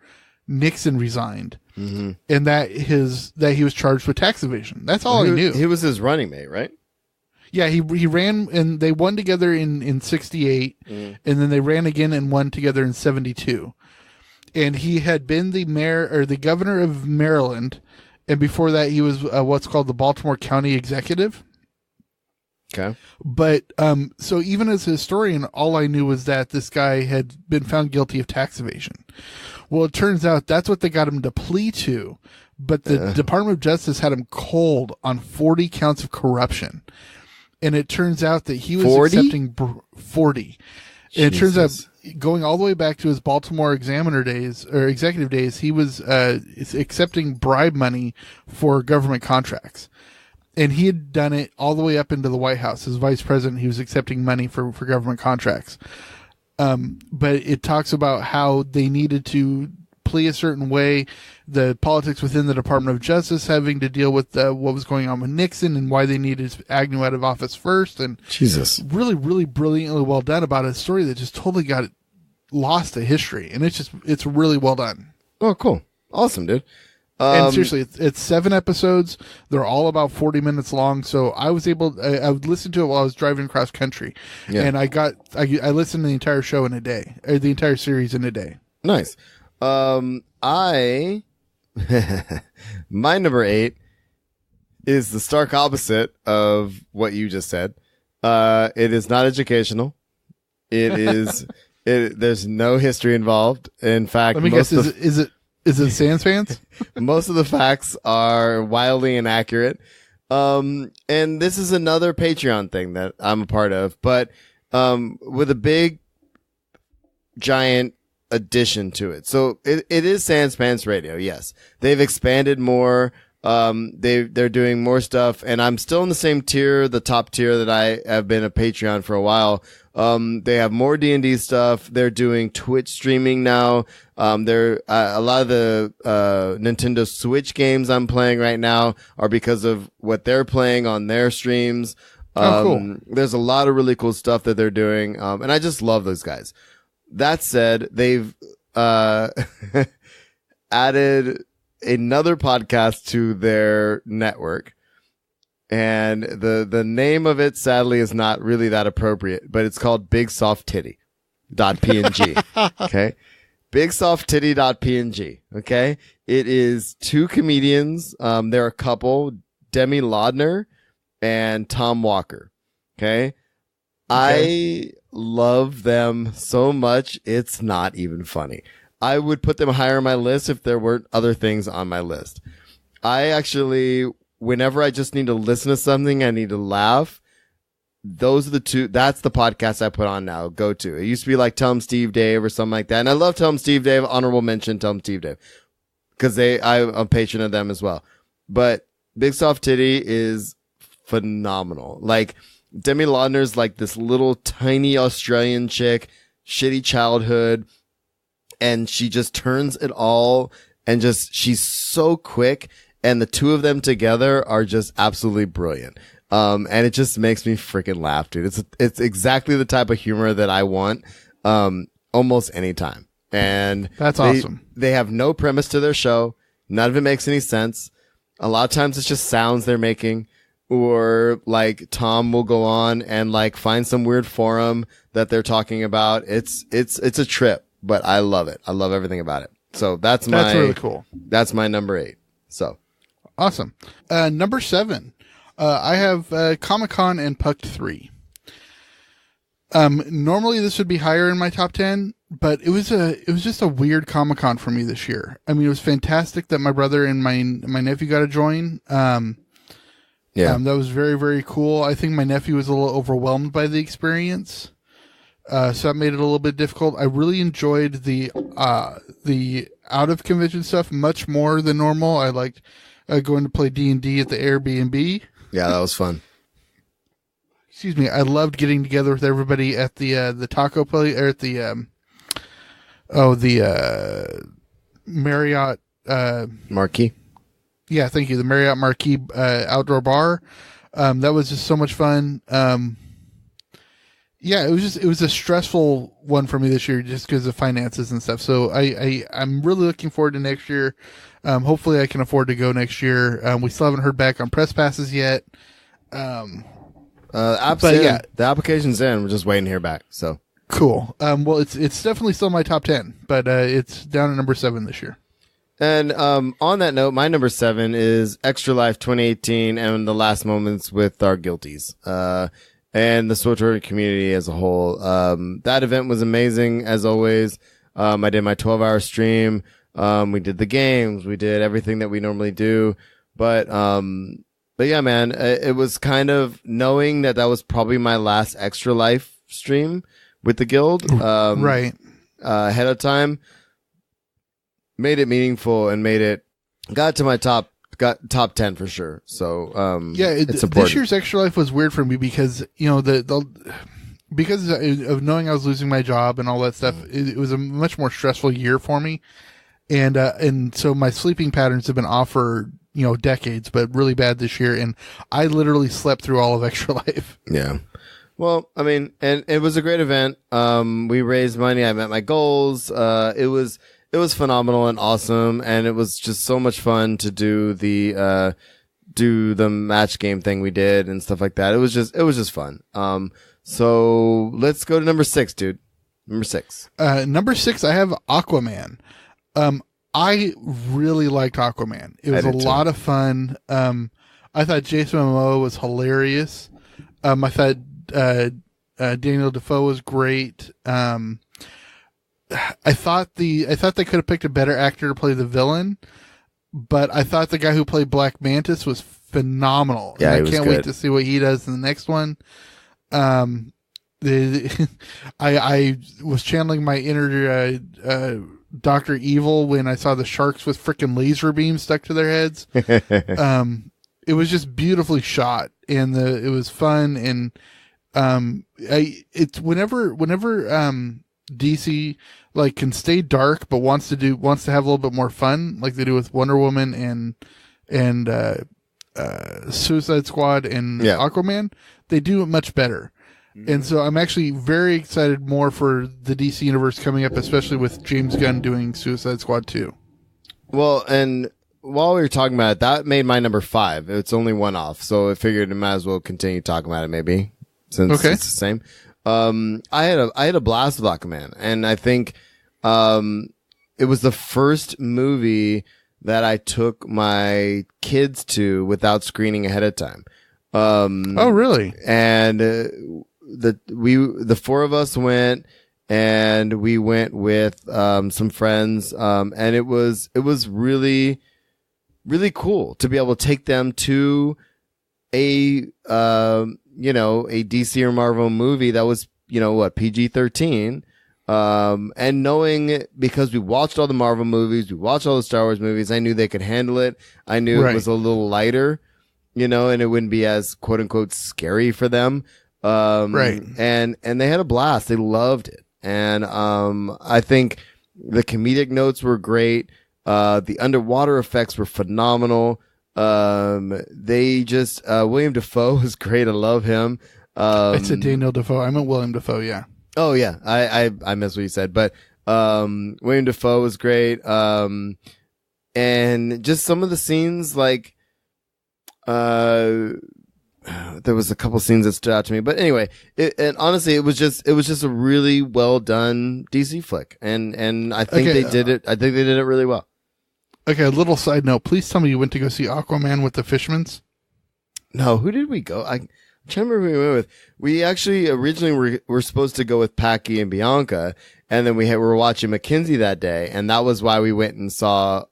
Nixon resigned, and that he was charged with tax evasion. That's all I knew. He was his running mate, right? Yeah, he ran, and they won together in 68, and then they ran again and won together in 72. And he had been the mayor or the governor of Maryland. And before that, he was what's called the Baltimore County Executive. Okay. But so even as a historian, all I knew was that this guy had been found guilty of tax evasion. Well, it turns out that's what they got him to plea to. But the Department of Justice had him cold on 40 counts of corruption. And it turns out that he was 40? accepting 40. And it turns out, going all the way back to his Baltimore examiner days or executive days, he was accepting bribe money for government contracts. And he had done it all the way up into the White House. As vice president, he was accepting money for government contracts. But it talks about how they needed to plea a certain way, the politics within the Department of Justice having to deal with what was going on with Nixon and why they needed Agnew out of office first. And Jesus, really, really brilliantly well done about a story that just totally got lost to history. And it's really well done. Oh, cool. Awesome, dude. And seriously, it's 7 episodes. They're all about 40 minutes long. So I was I would listen to it while I was driving across country. Yeah. And I listened to the entire show in a day, or the entire series in a day. Nice. My number 8 is the stark opposite of what you just said. It is not educational. It is, there's no history involved. In fact, let me guess, is it Sans Pants? Most of the facts are wildly inaccurate. And this is another Patreon thing that I'm a part of, but, with a big, giant addition to it. So it is Sans Pants Radio. Yes. They've expanded more. They're doing more stuff, and I'm still in the same tier, the top tier that I have been a Patreon for a while. They have more D&D stuff. They're doing Twitch streaming now. They're, a lot of the, Nintendo Switch games I'm playing right now are because of what they're playing on their streams. Cool. There's a lot of really cool stuff that they're doing. And I just love those guys. That said, they've, added another podcast to their network. And the name of it, sadly, is not really that appropriate, but it's called BigSoftTitty.png. Okay. BigSoftTitty.png. Okay. It is 2 comedians. They're a couple, Demi Laudner and Tom Walker. Okay. I love them so much. It's not even funny. I would put them higher on my list if there weren't other things on my list. I actually whenever I just need to listen to something, I need to laugh. Those are the two. That's the podcast I put on now. Go to. It used to be like Tell 'em Steve Dave or something like that. And I love Tell 'em Steve Dave. Honorable mention Tell 'em Steve Dave. Because I'm a patron of them as well. But Big Soft Titty is phenomenal. Like, Demi Lauder's like this little tiny Australian chick, shitty childhood, and she just turns it all and she's so quick, and the two of them together are just absolutely brilliant. And it just makes me freaking laugh, dude. It's exactly the type of humor that I want, almost any time. And that's awesome. They have no premise to their show. None of it makes any sense. A lot of times it's just sounds they're making, or like Tom will go on and like find some weird forum that they're talking about. It's a trip, but I love it. I love everything about it. So that's really cool. That's my number 8. So awesome. Number 7. I have Comic-Con and Pucked 3. Normally this would be higher in my top 10, but it was just a weird Comic-Con for me this year. I mean, it was fantastic that my brother and my nephew got to join. That was very, very cool. I think my nephew was a little overwhelmed by the experience. So that made it a little bit difficult. I really enjoyed the out of convention stuff much more than normal. I liked going to play D&D at the Airbnb. Yeah, that was fun. Excuse me. I loved getting together with everybody at the taco place, or at the Marriott Marquee. Yeah, thank you. The Marriott Marquee outdoor bar. That was just so much fun. Yeah, it was a stressful one for me this year just because of finances and stuff. So I'm really looking forward to next year. Hopefully I can afford to go next year. We still haven't heard back on press passes yet. The application's in. We're just waiting to hear back. So cool. Well, it's definitely still my top 10, but it's down at number 7 this year. And on that note, my number 7 is Extra Life 2018 and the last moments with our guilties. And the SWTOR community as a whole. That event was amazing as always. I did my 12-hour stream. We did the games. We did everything that we normally do. But yeah, man, it was kind of knowing that was probably my last Extra Life stream with the guild. Right. Ahead of time. Made it meaningful and got to my top 10 for sure. So it's important. This year's Extra Life was weird for me because because of knowing I was losing my job and all that stuff. It was a much more stressful year for me, and so my sleeping patterns have been off for decades, but really bad this year, and I literally slept through all of Extra Life. Yeah. Well, I mean, and it was a great event. We raised money. I met my goals. It was phenomenal and awesome, and it was just so much fun to do the match game thing we did and stuff like that. It was just fun. So let's go to number 6, dude. Number 6. Number 6, I have Aquaman. I really liked Aquaman. It was a lot of fun. I thought Jason Momoa was hilarious. I thought Daniel Defoe was great. I thought they could have picked a better actor to play the villain, but I thought the guy who played Black Mantis was phenomenal. Yeah, and I can't wait to see what he does in the next one. I was channeling my inner Dr. Evil when I saw the sharks with freaking laser beams stuck to their heads. It was just beautifully shot, and it was fun, and it's whenever DC can stay dark but wants to have a little bit more fun, like they do with Wonder Woman and Suicide Squad and Aquaman. They do it much better. And so I'm actually very excited more for the DC universe coming up, especially with James Gunn doing Suicide Squad 2. Well, and while we were talking about it, that made my number 5. It's only one off, so I figured I might as well continue talking about it maybe, since it's the same. I had a blast with Aquaman, and I think it was the first movie that I took my kids to without screening ahead of time. Oh, really? And the 4 of us went, and we went with some friends, and it was really really cool to be able to take them to a a DC or Marvel movie that was, PG-13. And knowing, because we watched all the Marvel movies, we watched all the Star Wars movies, I knew they could handle it. I knew it was a little lighter, and it wouldn't be as quote unquote scary for them. Right. And they had a blast. They loved it. And, I think the comedic notes were great. The underwater effects were phenomenal. They just, William Dafoe was great. I love him. It's a Daniel Dafoe. I meant William Dafoe. Yeah. Oh yeah. I missed what you said, but, William Dafoe was great. And just some of the scenes, like, there was a couple scenes that stood out to me, but anyway, and honestly, it was just a really well done DC flick. And I think they did it. I think they did it really well. Okay, a little side note. Please tell me you went to go see Aquaman with the Fishermans. No, who did we go? I'm trying to remember who we went with. We actually originally were supposed to go with Packy and Bianca, and then we were watching Mackenzie that day, and that was why we went and saw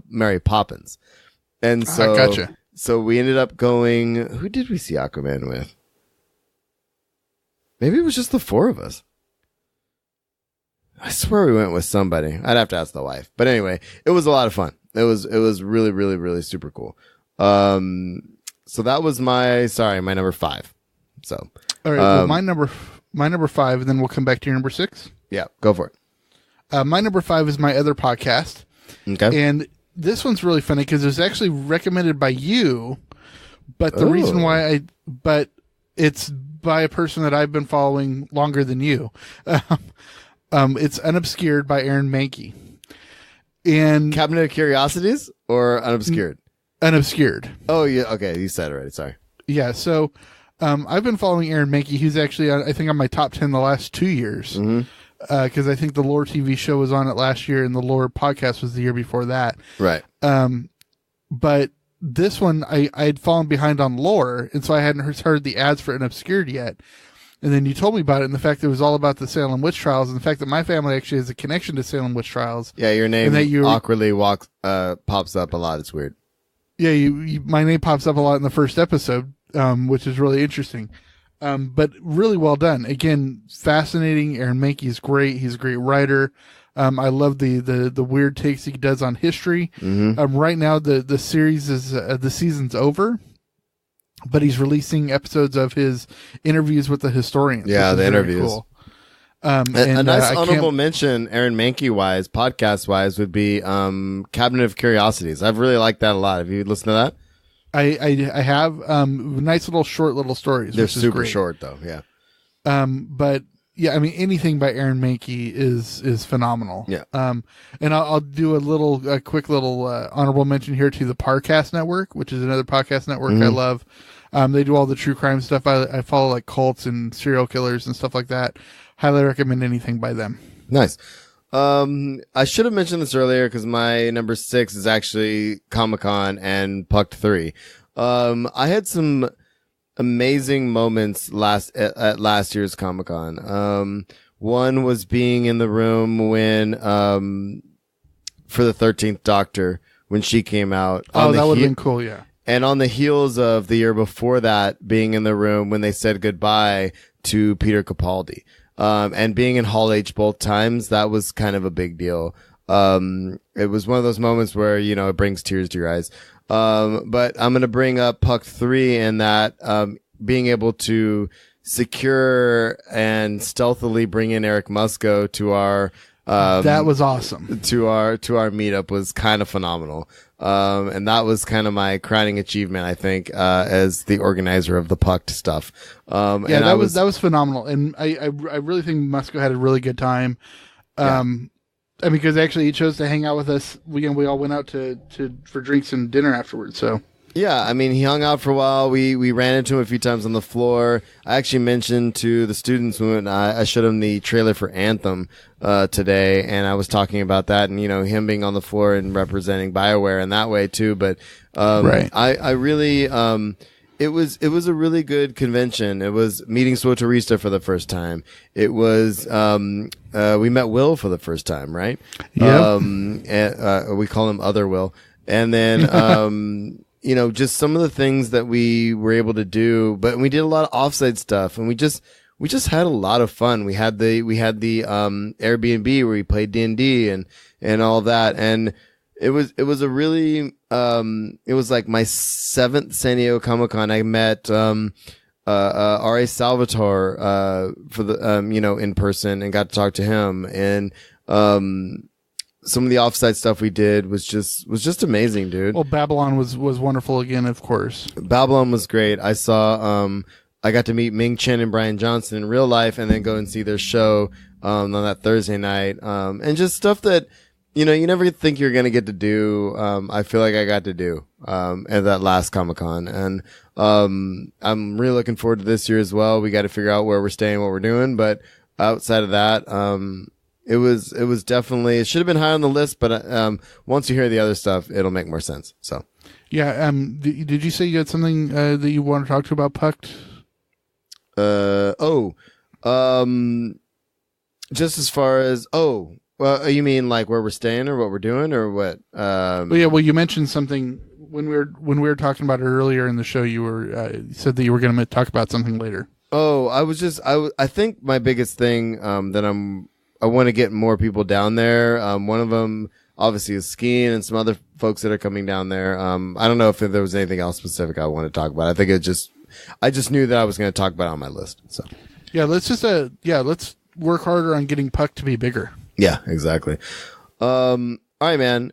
Mary Poppins. And so, gotcha. So we ended up going. Who did we see Aquaman with? Maybe it was just the four of us. I swear we went with somebody. I'd have to ask the wife. But anyway, it was a lot of fun. It was really, really, really super cool. So that was my number 5. So, all right. Well, my number 5, and then we'll come back to your number 6. Yeah, go for it. My number 5 is my other podcast. Okay. And this one's really funny because it was actually recommended by you, but the reason why but it's by a person that I've been following longer than you. It's Unobscured by Aaron Mahnke. And Cabinet of Curiosities or Unobscured? Unobscured. Oh, yeah. Okay. You said it already. Sorry. Yeah. So, I've been following Aaron Mahnke. He's actually, I think, on my top 10 the last 2 years. Because I think the Lore TV show was on it last year and the Lore podcast was the year before that. Right. But this one, I had fallen behind on Lore, and so I hadn't heard the ads for Unobscured yet. And then you told me about it, and the fact that it was all about the Salem witch trials, and the fact that my family actually has a connection to Salem witch trials. Yeah, your name awkwardly pops up a lot. It's weird. Yeah, my name pops up a lot in the first episode, which is really interesting. But really well done. Again, fascinating. Aaron Mahnke is great. He's a great writer. I love the weird takes he does on history. Right now, the series is the season's over. But he's releasing episodes of his interviews with the historians. Yeah, the interviews. Cool. A nice honorable mention, Aaron Mahnke wise, podcast wise, would be Cabinet of Curiosities. I've really liked that a lot. Have you listened to that? I have nice short little stories. They're super short though. Yeah. But yeah, I mean anything by Aaron Mahnke is phenomenal. Yeah. And I'll do a quick little honorable mention here to the Parcast Network, which is another podcast network I love. They do all the true crime stuff. I follow like cults and serial killers and stuff like that. Highly recommend anything by them. Nice. I should have mentioned this earlier because my number 6 is actually Comic-Con and Pucked 3. I had some amazing moments at last year's Comic-Con. One was being in the room when, for the 13th Doctor, when she came out. Oh, that would have been cool. Yeah. And on the heels of the year before that, being in the room when they said goodbye to Peter Capaldi. And being in Hall H both times, that was kind of a big deal. It was one of those moments where, it brings tears to your eyes. But I'm going to bring up Puck 3 and that, being able to secure and stealthily bring in Eric Musco to our, that was awesome. To our meetup was kind of phenomenal. And that was kind of my crowning achievement, I think, as the organizer of the Pucked stuff. Yeah, and that was phenomenal. And I really think Musco had a really good time. Because actually he chose to hang out with us. We all went out for drinks and dinner afterwards. So yeah, I mean, he hung out for a while. We ran into him a few times on the floor. I actually mentioned to the students when I showed them the trailer for Anthem today, and I was talking about that and him being on the floor and representing BioWare in that way too. But right. I really it was a really good convention. It was meeting SWTOR for the first time. It was we met Will for the first time, right? Yeah. We call him Other Will. And then, just some of the things that we were able to do, but we did a lot of offsite stuff, and we just had a lot of fun. We had the Airbnb where we played D&D and all that. And it was a really, it was like my 7th San Diego Comic-Con. I met, R.A. Salvatore, for the, in person, and got to talk to him. And, some of the offsite stuff we did was just amazing, dude. Well, Babylon was wonderful again, of course. Babylon was great. I saw, I got to meet Ming Chen and Brian Johnson in real life, and then go and see their show, on that Thursday night. And just stuff that, you never think you're going to get to do. I feel like I got to do, at that last Comic-Con. And, I'm really looking forward to this year as well. We got to figure out where we're staying, what we're doing. But outside of that, it was definitely, it should have been high on the list, but, once you hear the other stuff, it'll make more sense. So. Yeah. Did you say you had something, that you want to talk to about Pucked? Just as far as, well, you mean like where we're staying or what we're doing or what? Well, you mentioned something when we were talking about it earlier in the show. You said that you were going to talk about something later. Oh, I think my biggest thing, I want to get more people down there. One of them obviously is skiing, and some other folks that are coming down there. I don't know if there was anything else specific I want to talk about. I think I just knew that I was going to talk about it on my list. So yeah, let's work harder on getting Puck to be bigger. Yeah, exactly. All right, man.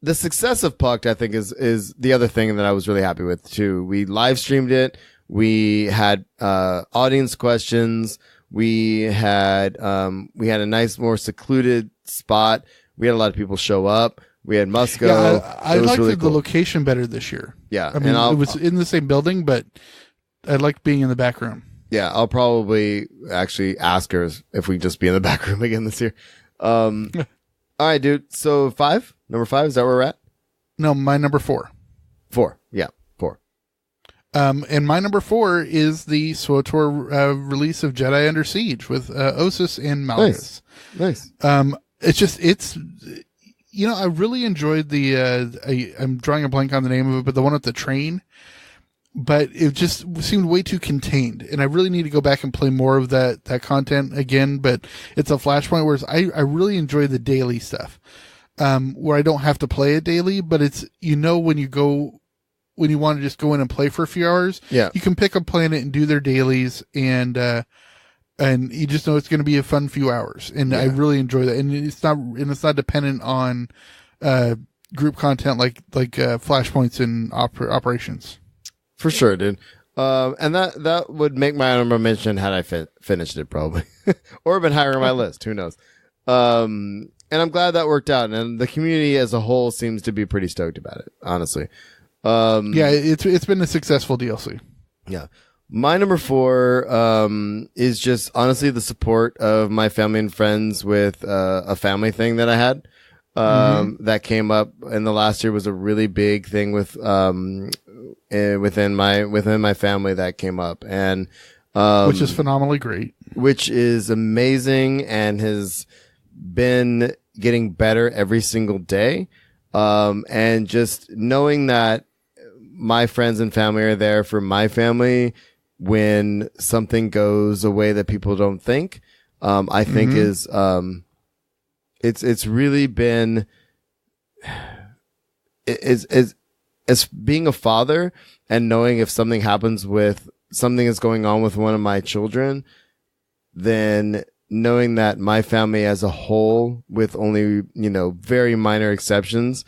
The success of Pucked, I think, is the other thing that I was really happy with too. We live streamed it. We had audience questions. We had a nice, more secluded spot. We had a lot of people show up. We had Musco. Yeah, I liked really the location better this year. Yeah, I mean, it was in the same building, but I liked being in the back room. Yeah, I'll probably actually ask her if we can just be in the back room again this year. All right, dude. So number 5, is that where we're at? No, my number 4. 4. Yeah, 4. And my number 4 is the SWTOR release of Jedi Under Siege with Osis and Malgus. Nice. It's I really enjoyed I'm drawing a blank on the name of it, but the one at the train. But it just seemed way too contained, and I really need to go back and play more of that content again. But it's a Flashpoint, whereas I really enjoy the daily stuff, where I don't have to play it daily. But it's when you want to just go in and play for a few hours, yeah, you can pick a planet and do their dailies, and you just know it's going to be a fun few hours, and yeah. I really enjoy that. And it's not dependent on group content like Flashpoints and operations. For sure, dude. And that would make my honorable mention had I finished it, probably. Or been higher on my list. Who knows? And I'm glad that worked out. And the community as a whole seems to be pretty stoked about it, honestly. Yeah, it's been a successful DLC. Yeah. My number 4 is just honestly the support of my family and friends with a family thing that I had. That came up in the last year, was a really big thing with within my family that came up, and which is phenomenally great, which is amazing, and has been getting better every single day. And just knowing that my friends and family are there for my family when something goes a way that people don't think, I think is it's really been as being a father and knowing if something happens with something is going on with one of my children, then knowing that my family as a whole, with only, very minor exceptions,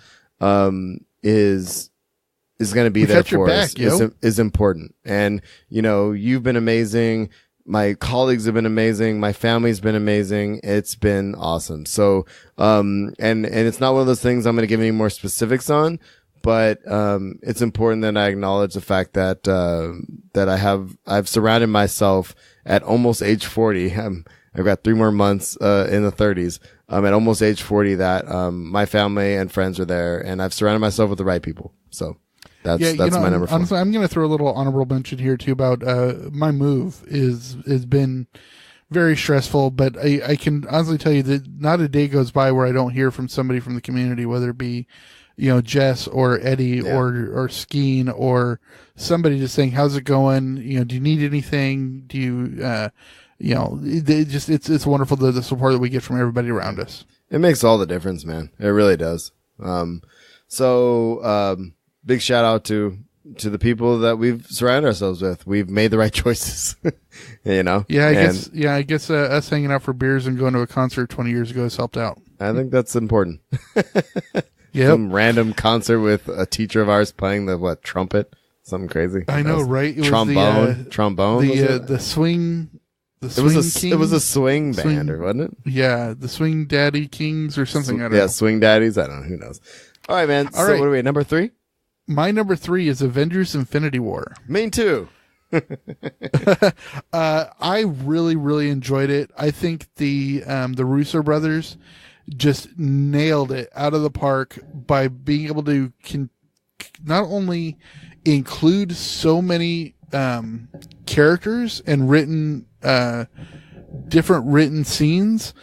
is going to be there for us is important. And, you've been amazing. My colleagues have been amazing. My family's been amazing. It's been awesome. So, and it's not one of those things I'm going to give any more specifics on, but, it's important that I acknowledge the fact that, I've surrounded myself at almost age 40. I've got 3 more months, in the 30s. At almost age 40 that, my family and friends are there, and I've surrounded myself with the right people. So. That's my number 4. Honestly, I'm going to throw a little honorable mention here too about my move has been very stressful, but I can honestly tell you that not a day goes by where I don't hear from somebody from the community, whether it be Jess or Eddie or Skeen or somebody just saying, how's it going? Do you need anything? Do you, it's wonderful the support that we get from everybody around us. It makes all the difference, man. It really does. Big shout out to the people that we've surrounded ourselves with. We've made the right choices, Yeah, I guess us hanging out for beers and going to a concert 20 years ago has helped out. I think that's important. Yep. Some random concert with a teacher of ours playing the trumpet, something crazy. I know, right? It trombone. The swing. It was a swing band, or wasn't it? Yeah, the Swing Daddy Kings or something. I don't know. Yeah, Swing Daddies. I don't know. Who knows? All right, man. What are we at, number 3? My number 3 is Avengers Infinity War. Mine too. I really, really enjoyed it. I think the Russo brothers just nailed it out of the park by being able to not only include so many characters and different written scenes,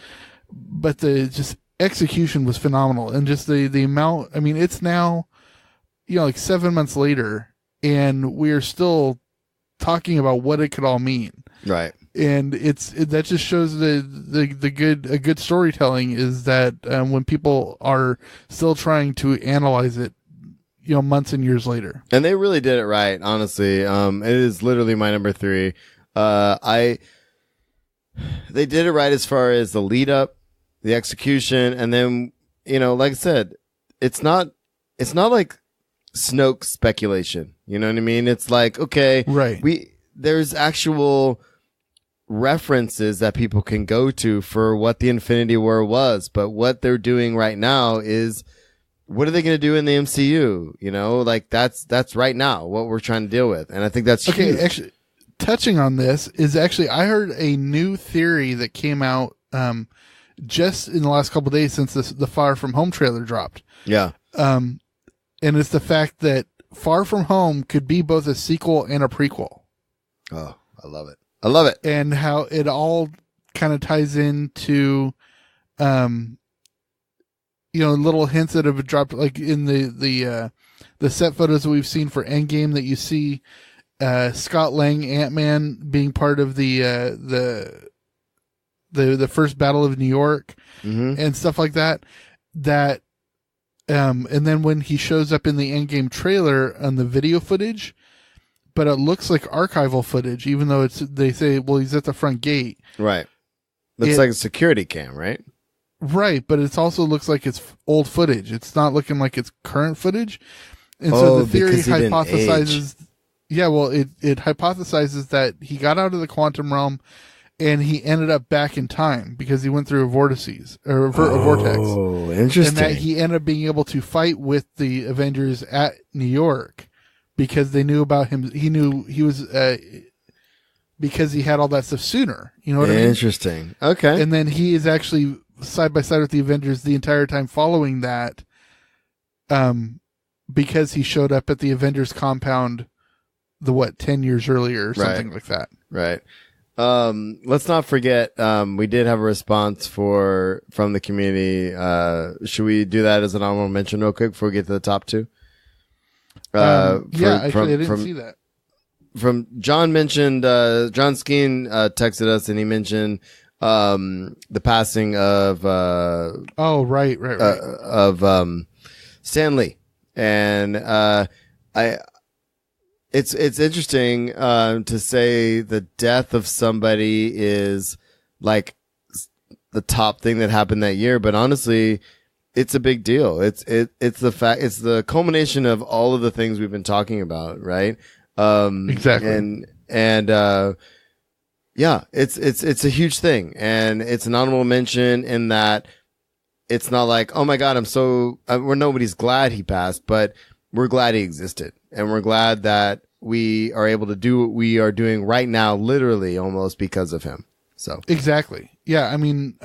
but the just execution was phenomenal. And just the amount, I mean, it's now, 7 months later and we're still talking about what it could all mean. Right. And that just shows a good storytelling is that when people are still trying to analyze it, months and years later. And they really did it right, honestly. It is literally my number 3. They did it right as far as the lead up, the execution, and then, like I said, it's not like Snoke speculation. You know what I mean? It's like, okay, right. There's actual references that people can go to for what the Infinity War was, but what they're doing right now is, what are they going to do in the MCU? Like that's right now what we're trying to deal with. And I think that's huge. Actually, touching on this is I heard a new theory that came out, just in the last couple of days since the Far From Home trailer dropped. Yeah. And it's the fact that Far From Home could be both a sequel and a prequel. Oh, I love it. I love it. And how it all kind of ties into, little hints that have dropped, like in the set photos that we've seen for Endgame, that you see Scott Lang, Ant-Man, being part of the first Battle of New York, and stuff like that. And then when he shows up in the Endgame trailer on the video footage, but it looks like archival footage, even though they say, well, he's at the front gate. Right. Looks like a security cam, right? Right, but it also looks like it's old footage. It's not looking like it's current footage. And so the theory hypothesizes... Yeah, well, it hypothesizes that he got out of the quantum realm and he ended up back in time because he went through a vortex. Oh, interesting. And that he ended up being able to fight with the Avengers at New York because they knew about him. He knew he was... because he had all that stuff sooner. You know what I mean? Interesting. Okay. And then he is actually side by side with the Avengers the entire time following that, because he showed up at the Avengers compound 10 years earlier or something like that. Right. Let's not forget, we did have a response from the community. Should we do that as an honorable mention real quick before we get to the top 2? I didn't see that. From John mentioned, John Skeen texted us and he mentioned the passing of right. of Stan Lee, and it's interesting to say the death of somebody is like the top thing that happened that year, but honestly, it's a big deal. It's the culmination of all of the things we've been talking about, right? Exactly. And it's a huge thing, and it's an honorable mention in that it's not like, oh my God, nobody's glad he passed, but we're glad he existed, and we're glad that we are able to do what we are doing right now, literally almost because of him. So exactly. Yeah. I mean,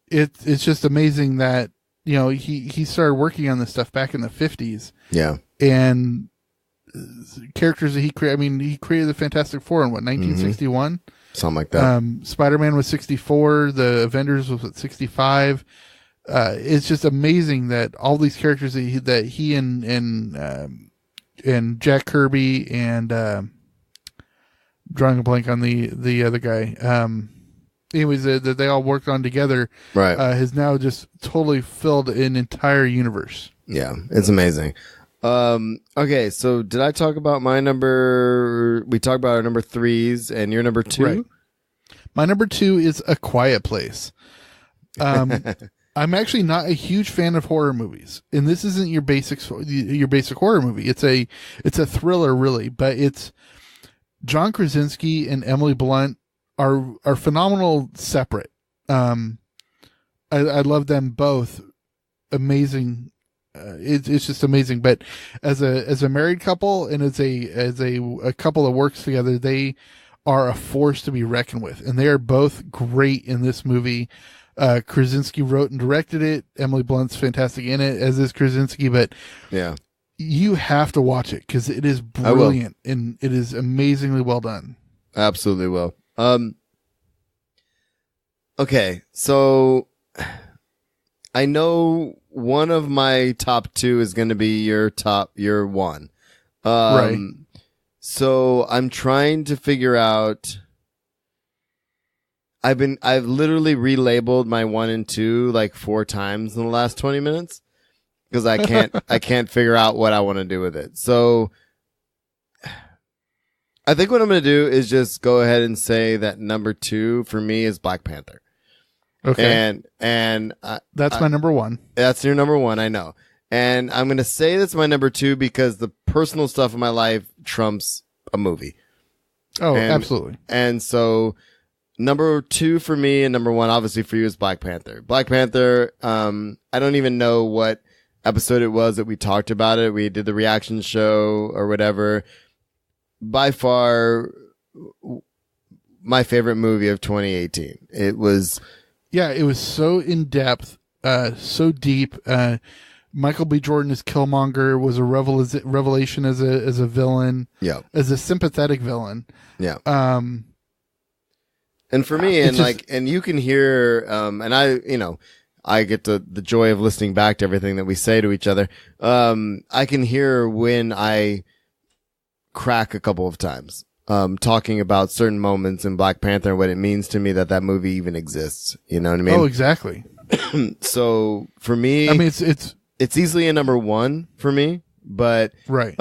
it's just amazing that, he started working on this stuff back in the 50s. Yeah. And characters that he created. I mean, he created the Fantastic Four in 1961? Something like that. Spider-Man was 64. The Avengers was 65. it's just amazing that all these characters that he and Jack Kirby and drawing a blank on the other guy. Anyways, that they all worked on together, right? Has now just totally filled an entire universe. Yeah, it's amazing. Okay, so did I talk about my number? We talked about our number 3s and your number 2. Right. My number 2 is A Quiet Place. I'm actually not a huge fan of horror movies, and this isn't your basic horror movie. It's a thriller, really, but it's John Krasinski and Emily Blunt are phenomenal separate. I love them both. Amazing. It's just amazing. But as a married couple and as a couple that works together, they are a force to be reckoned with, and they are both great in this movie. Krasinski wrote and directed it. Emily Blunt's fantastic in it, as is Krasinski. But yeah, you have to watch it because it is brilliant and it is amazingly well done. Absolutely will. Okay, so I know one of my top 2 is going to be your one. Right. So I'm trying to figure out. I've literally relabeled my 1 and 2 like 4 times in the last 20 minutes because I can't figure out what I want to do with it. So I think what I'm going to do is just go ahead and say that number 2 for me is Black Panther. Okay. And that's my number 1. That's your number 1, I know. And I'm going to say that's my number 2 because the personal stuff in my life trumps a movie. Oh, absolutely. And so number 2 for me and number 1 obviously for you is Black Panther. Black Panther, I don't even know what episode it was that we talked about it. We did the reaction show or whatever. By far my favorite movie of 2018. It was so in depth, so deep. Michael B. Jordan as Killmonger was a revelation as a villain. Yeah. As a sympathetic villain. Yeah. And for me, and you can hear, and I get the joy of listening back to everything that we say to each other. I can hear when I crack a couple of times, talking about certain moments in Black Panther and what it means to me that movie even exists. You know what I mean? Oh, exactly. So for me, I mean, it's easily a number 1 for me, but right.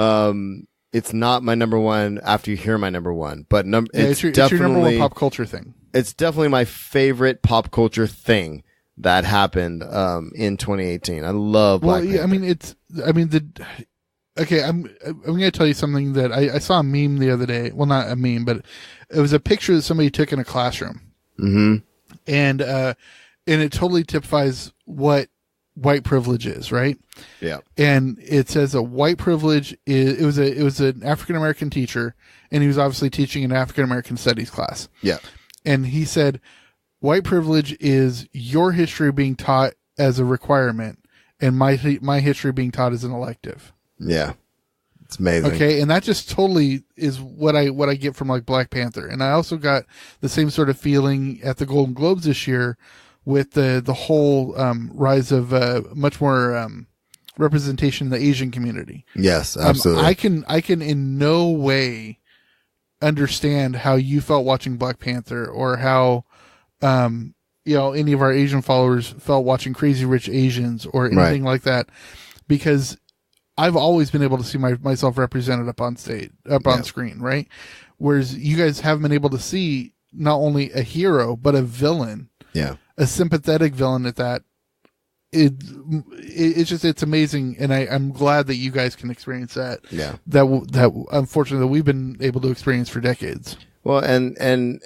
It's not my number 1 after you hear my number 1, but it's your number 1 pop culture thing. It's definitely my favorite pop culture thing that happened in 2018. I love Black Panther. I'm going to tell you something that I saw a meme the other day. Well, not a meme, but it was a picture that somebody took in a classroom. Mm-hmm. And it totally typifies what white privilege is, right? Yeah. And it says that white privilege it was an African American teacher, and he was obviously teaching an African American studies class. Yeah. And he said, white privilege is your history being taught as a requirement, and my history being taught as an elective. Yeah. It's amazing. Okay, and that just totally is what I get from like Black Panther. And I also got the same sort of feeling at the Golden Globes this year with the whole rise of much more representation in the Asian community. Yes, absolutely. I can in no way understand how you felt watching Black Panther, or how any of our Asian followers felt watching Crazy Rich Asians or anything like that, because I've always been able to see myself represented up on screen, right? Whereas you guys haven't been able to see not only a hero but a villain, a sympathetic villain at that. It's amazing, and I'm glad that you guys can experience that. Yeah, that unfortunately we've been able to experience for decades. Well, and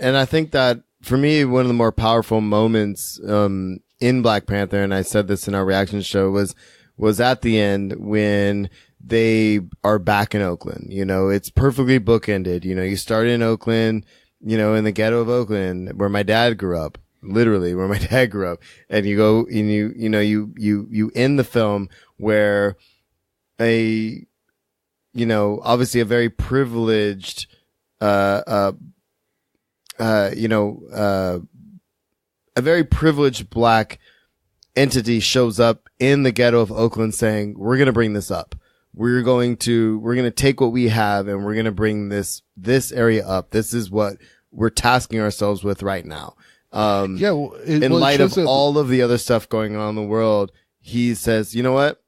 I think that for me, one of the more powerful moments in Black Panther, and I said this in our reaction show, was at the end when they are back in Oakland. You know, it's perfectly bookended. You know, you start in Oakland, you know, in the ghetto of Oakland, where my dad grew up. Literally where my dad grew up, and you go and you end the film where obviously a very privileged, a very privileged black entity shows up in the ghetto of Oakland saying, we're going to bring this up. We're going to take what we have and we're going to bring this area up. This is what we're tasking ourselves with right now. In light of all of the other stuff going on in the world, he says, you know what?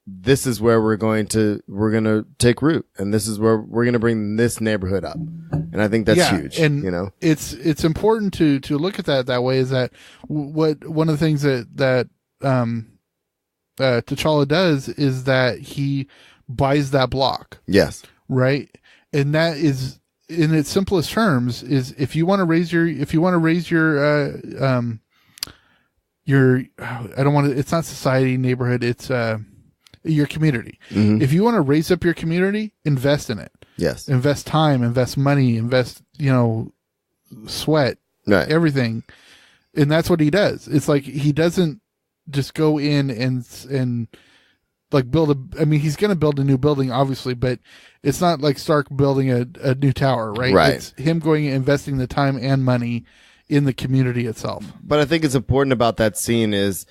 This is where we're going to take root, and this is where we're going to bring this neighborhood up. And I think that's huge. And you know, it's important to look at that way, is that one of the things that T'Challa does is that he buys that block. Yes. Right. And that is, in its simplest terms, is if you want to raise your I don't want to, it's not society, neighborhood, it's your community. Mm-hmm. If you want to raise up your community, invest in it. Yes. Invest time, invest money, invest, sweat, right, everything. And that's what he does. It's like, he doesn't just go in and like he's going to build a new building, obviously, but it's not like Stark building a new tower, right? Right. It's him going and investing the time and money in the community itself. But I think it's important about that scene is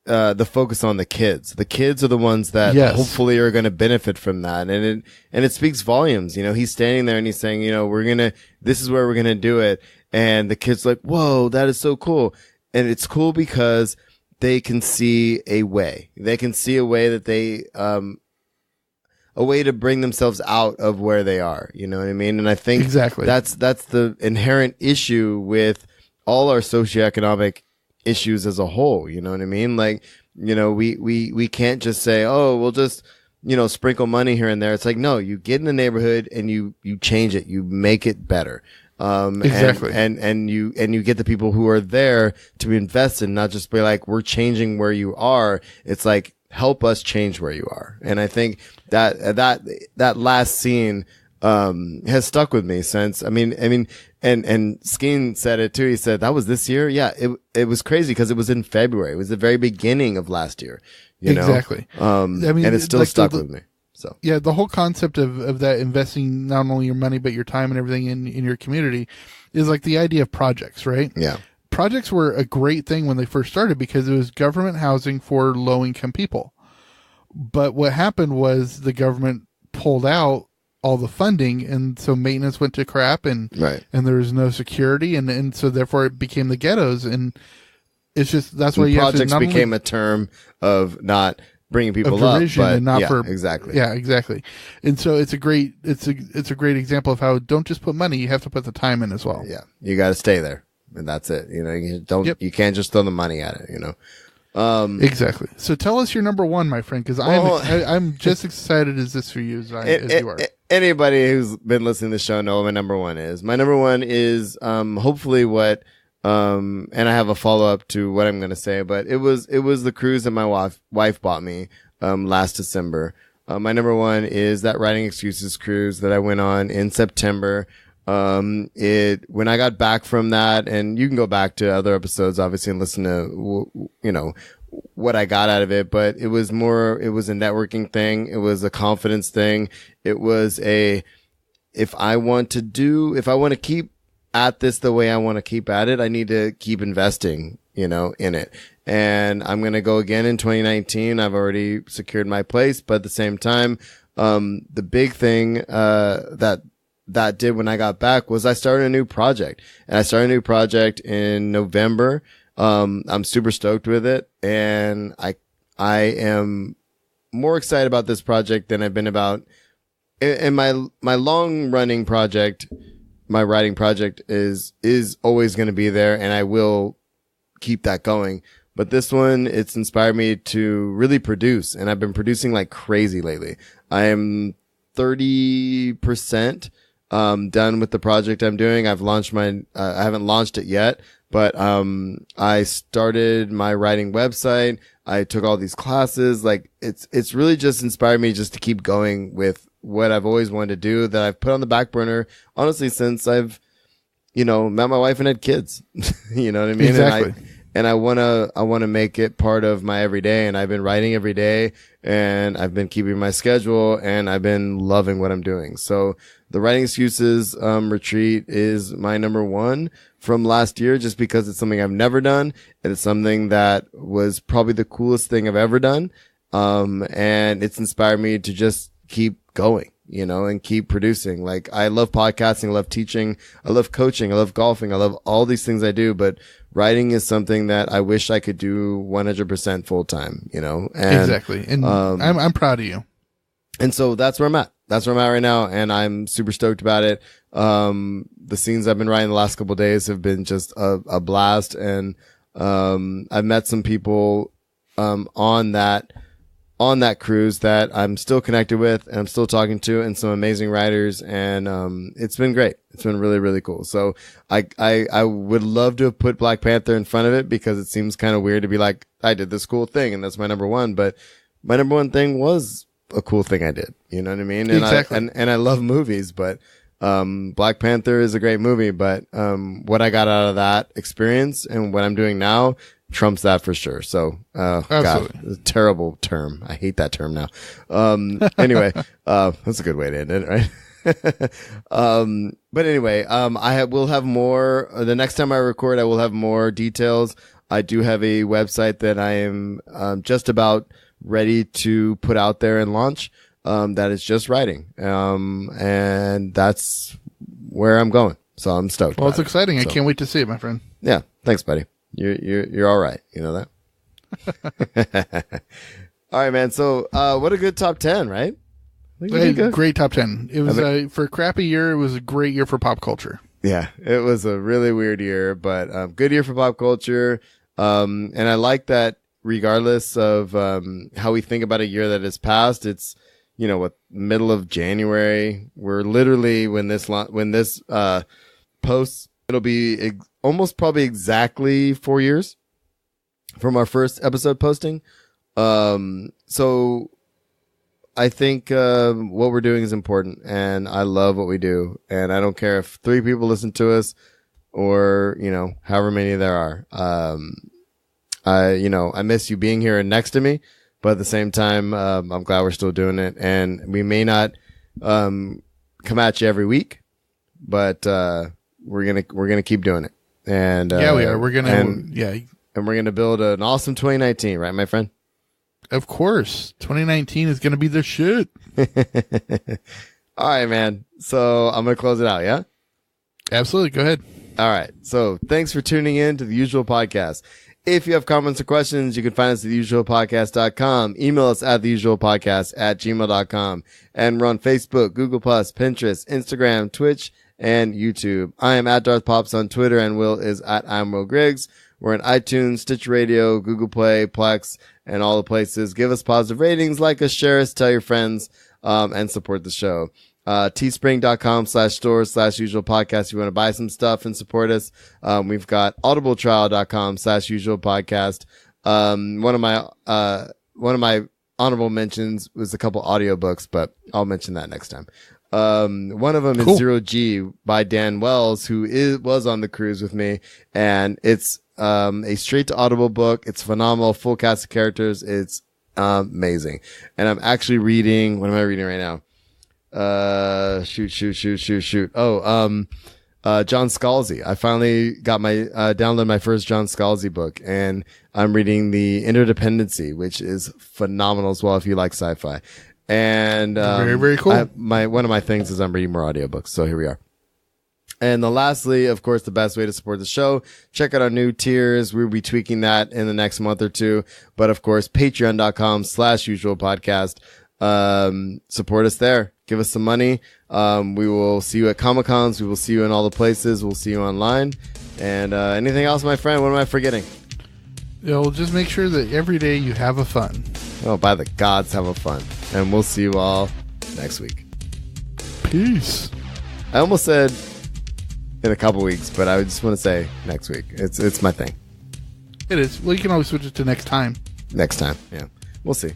the focus on the kids. The kids are the ones that hopefully are going to benefit from that. And it speaks volumes. He's standing there and he's saying, this is where we're going to do it. And the kid's like, whoa, that is so cool. And it's cool because they can see a way. They can see a way that they, a way to bring themselves out of where they are. You know what I mean? And I think exactly that's the inherent issue with all our socioeconomic issues as a whole. You know what I mean? Like, we can't just say, oh, we'll just, sprinkle money here and there. It's like, no, you get in the neighborhood and you change it. You make it better. Exactly. And you get the people who are there to be invested, not just be like, we're changing where you are. It's like, help us change where you are. And I think that last scene, has stuck with me since, and Skeen said it too. He said, that was this year. Yeah. It was crazy because it was in February. It was the very beginning of last year, exactly. And it's still like stuck with me. So yeah, the whole concept of that, investing not only your money but your time and everything in your community, is like the idea of projects, right? Yeah. Projects were a great thing when they first started because it was government housing for low income people. But what happened was the government pulled out all the funding, and so maintenance went to crap, and there was no security, and so therefore it became the ghettos, and it's just, that's why projects became a term of not bringing people up, but and not exactly. Yeah, exactly. And so it's a great example of how don't just put money, you have to put the time in as well. Yeah. You got to stay there, and that's it. You can't just throw the money at it, Exactly. So tell us your number one, my friend, because I'm just excited as this for you as you are. Anybody who's been listening to the show know what my number one is. My number one is hopefully what and I have a follow up to what I'm going to say, but it was the cruise that my wife bought me last December. My number one is that Writing Excuses cruise that I went on in September. When I got back from that, and you can go back to other episodes, obviously, and listen to, what I got out of it, but it was a networking thing. It was a confidence thing. It was if I want to keep at this the way I want to keep at it, I need to keep investing, in it. And I'm going to go again in 2019. I've already secured my place, but at the same time, the big thing, that did when I got back was I started a new project, and I started a new project in November. I'm super stoked with it, and I am more excited about this project than I've been about in my long running project. My writing project is always going to be there, and I will keep that going. But this one, it's inspired me to really produce, and I've been producing like crazy lately. I am 30% done with the project I'm doing. I've launched I haven't launched it yet, but I started my writing website. I took all these classes. Like it's really just inspired me just to keep going with what I've always wanted to do, that I've put on the back burner, honestly, since I've, met my wife and had kids. You know what I mean? Exactly. and I wanna make it part of my everyday. And I've been writing every day, and I've been keeping my schedule, and I've been loving what I'm doing. So the Writing Excuses retreat is my number one from last year, just because it's something I've never done, and it's something that was probably the coolest thing I've ever done. And it's inspired me to just keep going, and keep producing. Like, I love podcasting, I love teaching, I love coaching, I love golfing, I love all these things I do, but writing is something that I wish I could do 100% full time, and exactly. And I'm proud of you. And so that's where I'm at. That's where I'm at right now, and I'm super stoked about it. The scenes I've been writing the last couple of days have been just a blast, and I've met some people on that cruise that I'm still connected with, and I'm still talking to, and some amazing writers, and it's been great. It's been really, really cool. So I would love to have put Black Panther in front of it, because it seems kind of weird to be like, I did this cool thing and that's my number one, but my number one thing was a cool thing I did. You know what I mean? And exactly. I love movies, but Black Panther is a great movie, but what I got out of that experience and what I'm doing now trumps that for sure. So, God, a terrible term. I hate that term now. Anyway, that's a good way to end it, right? But anyway, we'll have more, the next time I record, I will have more details. I do have a website that I am, just about ready to put out there and launch, that is just writing. And that's where I'm going. So I'm stoked. Well, it's exciting. I can't wait to see it, my friend. Yeah. Thanks, buddy. You're all right. You know that? All right, man. So, what a good top 10, right? Great top 10. It was, for a crappy year, it was a great year for pop culture. Yeah, it was a really weird year, but, good year for pop culture. And I like that regardless of, how we think about a year that has passed, it's, middle of January. We're literally, when this posts, it'll be almost probably exactly 4 years from our first episode posting. So I think what we're doing is important, and I love what we do, and I don't care if 3 people listen to us or, however many there are. I miss you being here next to me, but at the same time, I'm glad we're still doing it, and we may not come at you every week, but we're gonna keep doing it. And yeah, we are. We're gonna and we're gonna build an awesome 2019, right, my friend? Of course, 2019 is gonna be the shit. All right, man. So I'm gonna close it out. Yeah. Absolutely. Go ahead. All right. So thanks for tuning in to The Usual Podcast. If you have comments or questions, you can find us at theusualpodcast.com. Email us at theusualpodcast@gmail.com. And we're on Facebook, Google+, Pinterest, Instagram, Twitch, and YouTube. I am at Darth Pops on Twitter, and Will is at I'm Will Griggs. We're on iTunes, Stitch Radio, Google Play, Plex, and all the places. Give us positive ratings, like us, share us, tell your friends, and support the show. Teespring.com/store/usual podcast. If you want to buy some stuff and support us. We've got audibletrial.com/usual podcast. One of my honorable mentions was a couple audiobooks, but I'll mention that next time. One of them is Zero G by Dan Wells, who was on the cruise with me, and it's a straight to Audible book. It's phenomenal, full cast of characters. It's amazing. And I'm actually reading, what am I reading right now? Shoot. John Scalzi. I finally got downloaded my first John Scalzi book, and I'm reading The Interdependency, which is phenomenal as well if you like sci-fi. And very, very cool. One of my things is I'm reading more audiobooks, so here we are. And then lastly, of course, the best way to support the show, check out our new tiers. We'll be tweaking that in the next month or two. But of course, patreon.com/usual podcast. Support us there. Give us some money. We will see you at Comic-Cons. We will see you in all the places. We'll see you online. And anything else, my friend? What am I forgetting? Just make sure that every day you have a fun. Oh, by the gods, have a fun. And we'll see you all next week. Peace. I almost said in a couple weeks, but I just want to say next week. It's my thing. It is. Well, you can always switch it to next time. Next time, yeah. We'll see.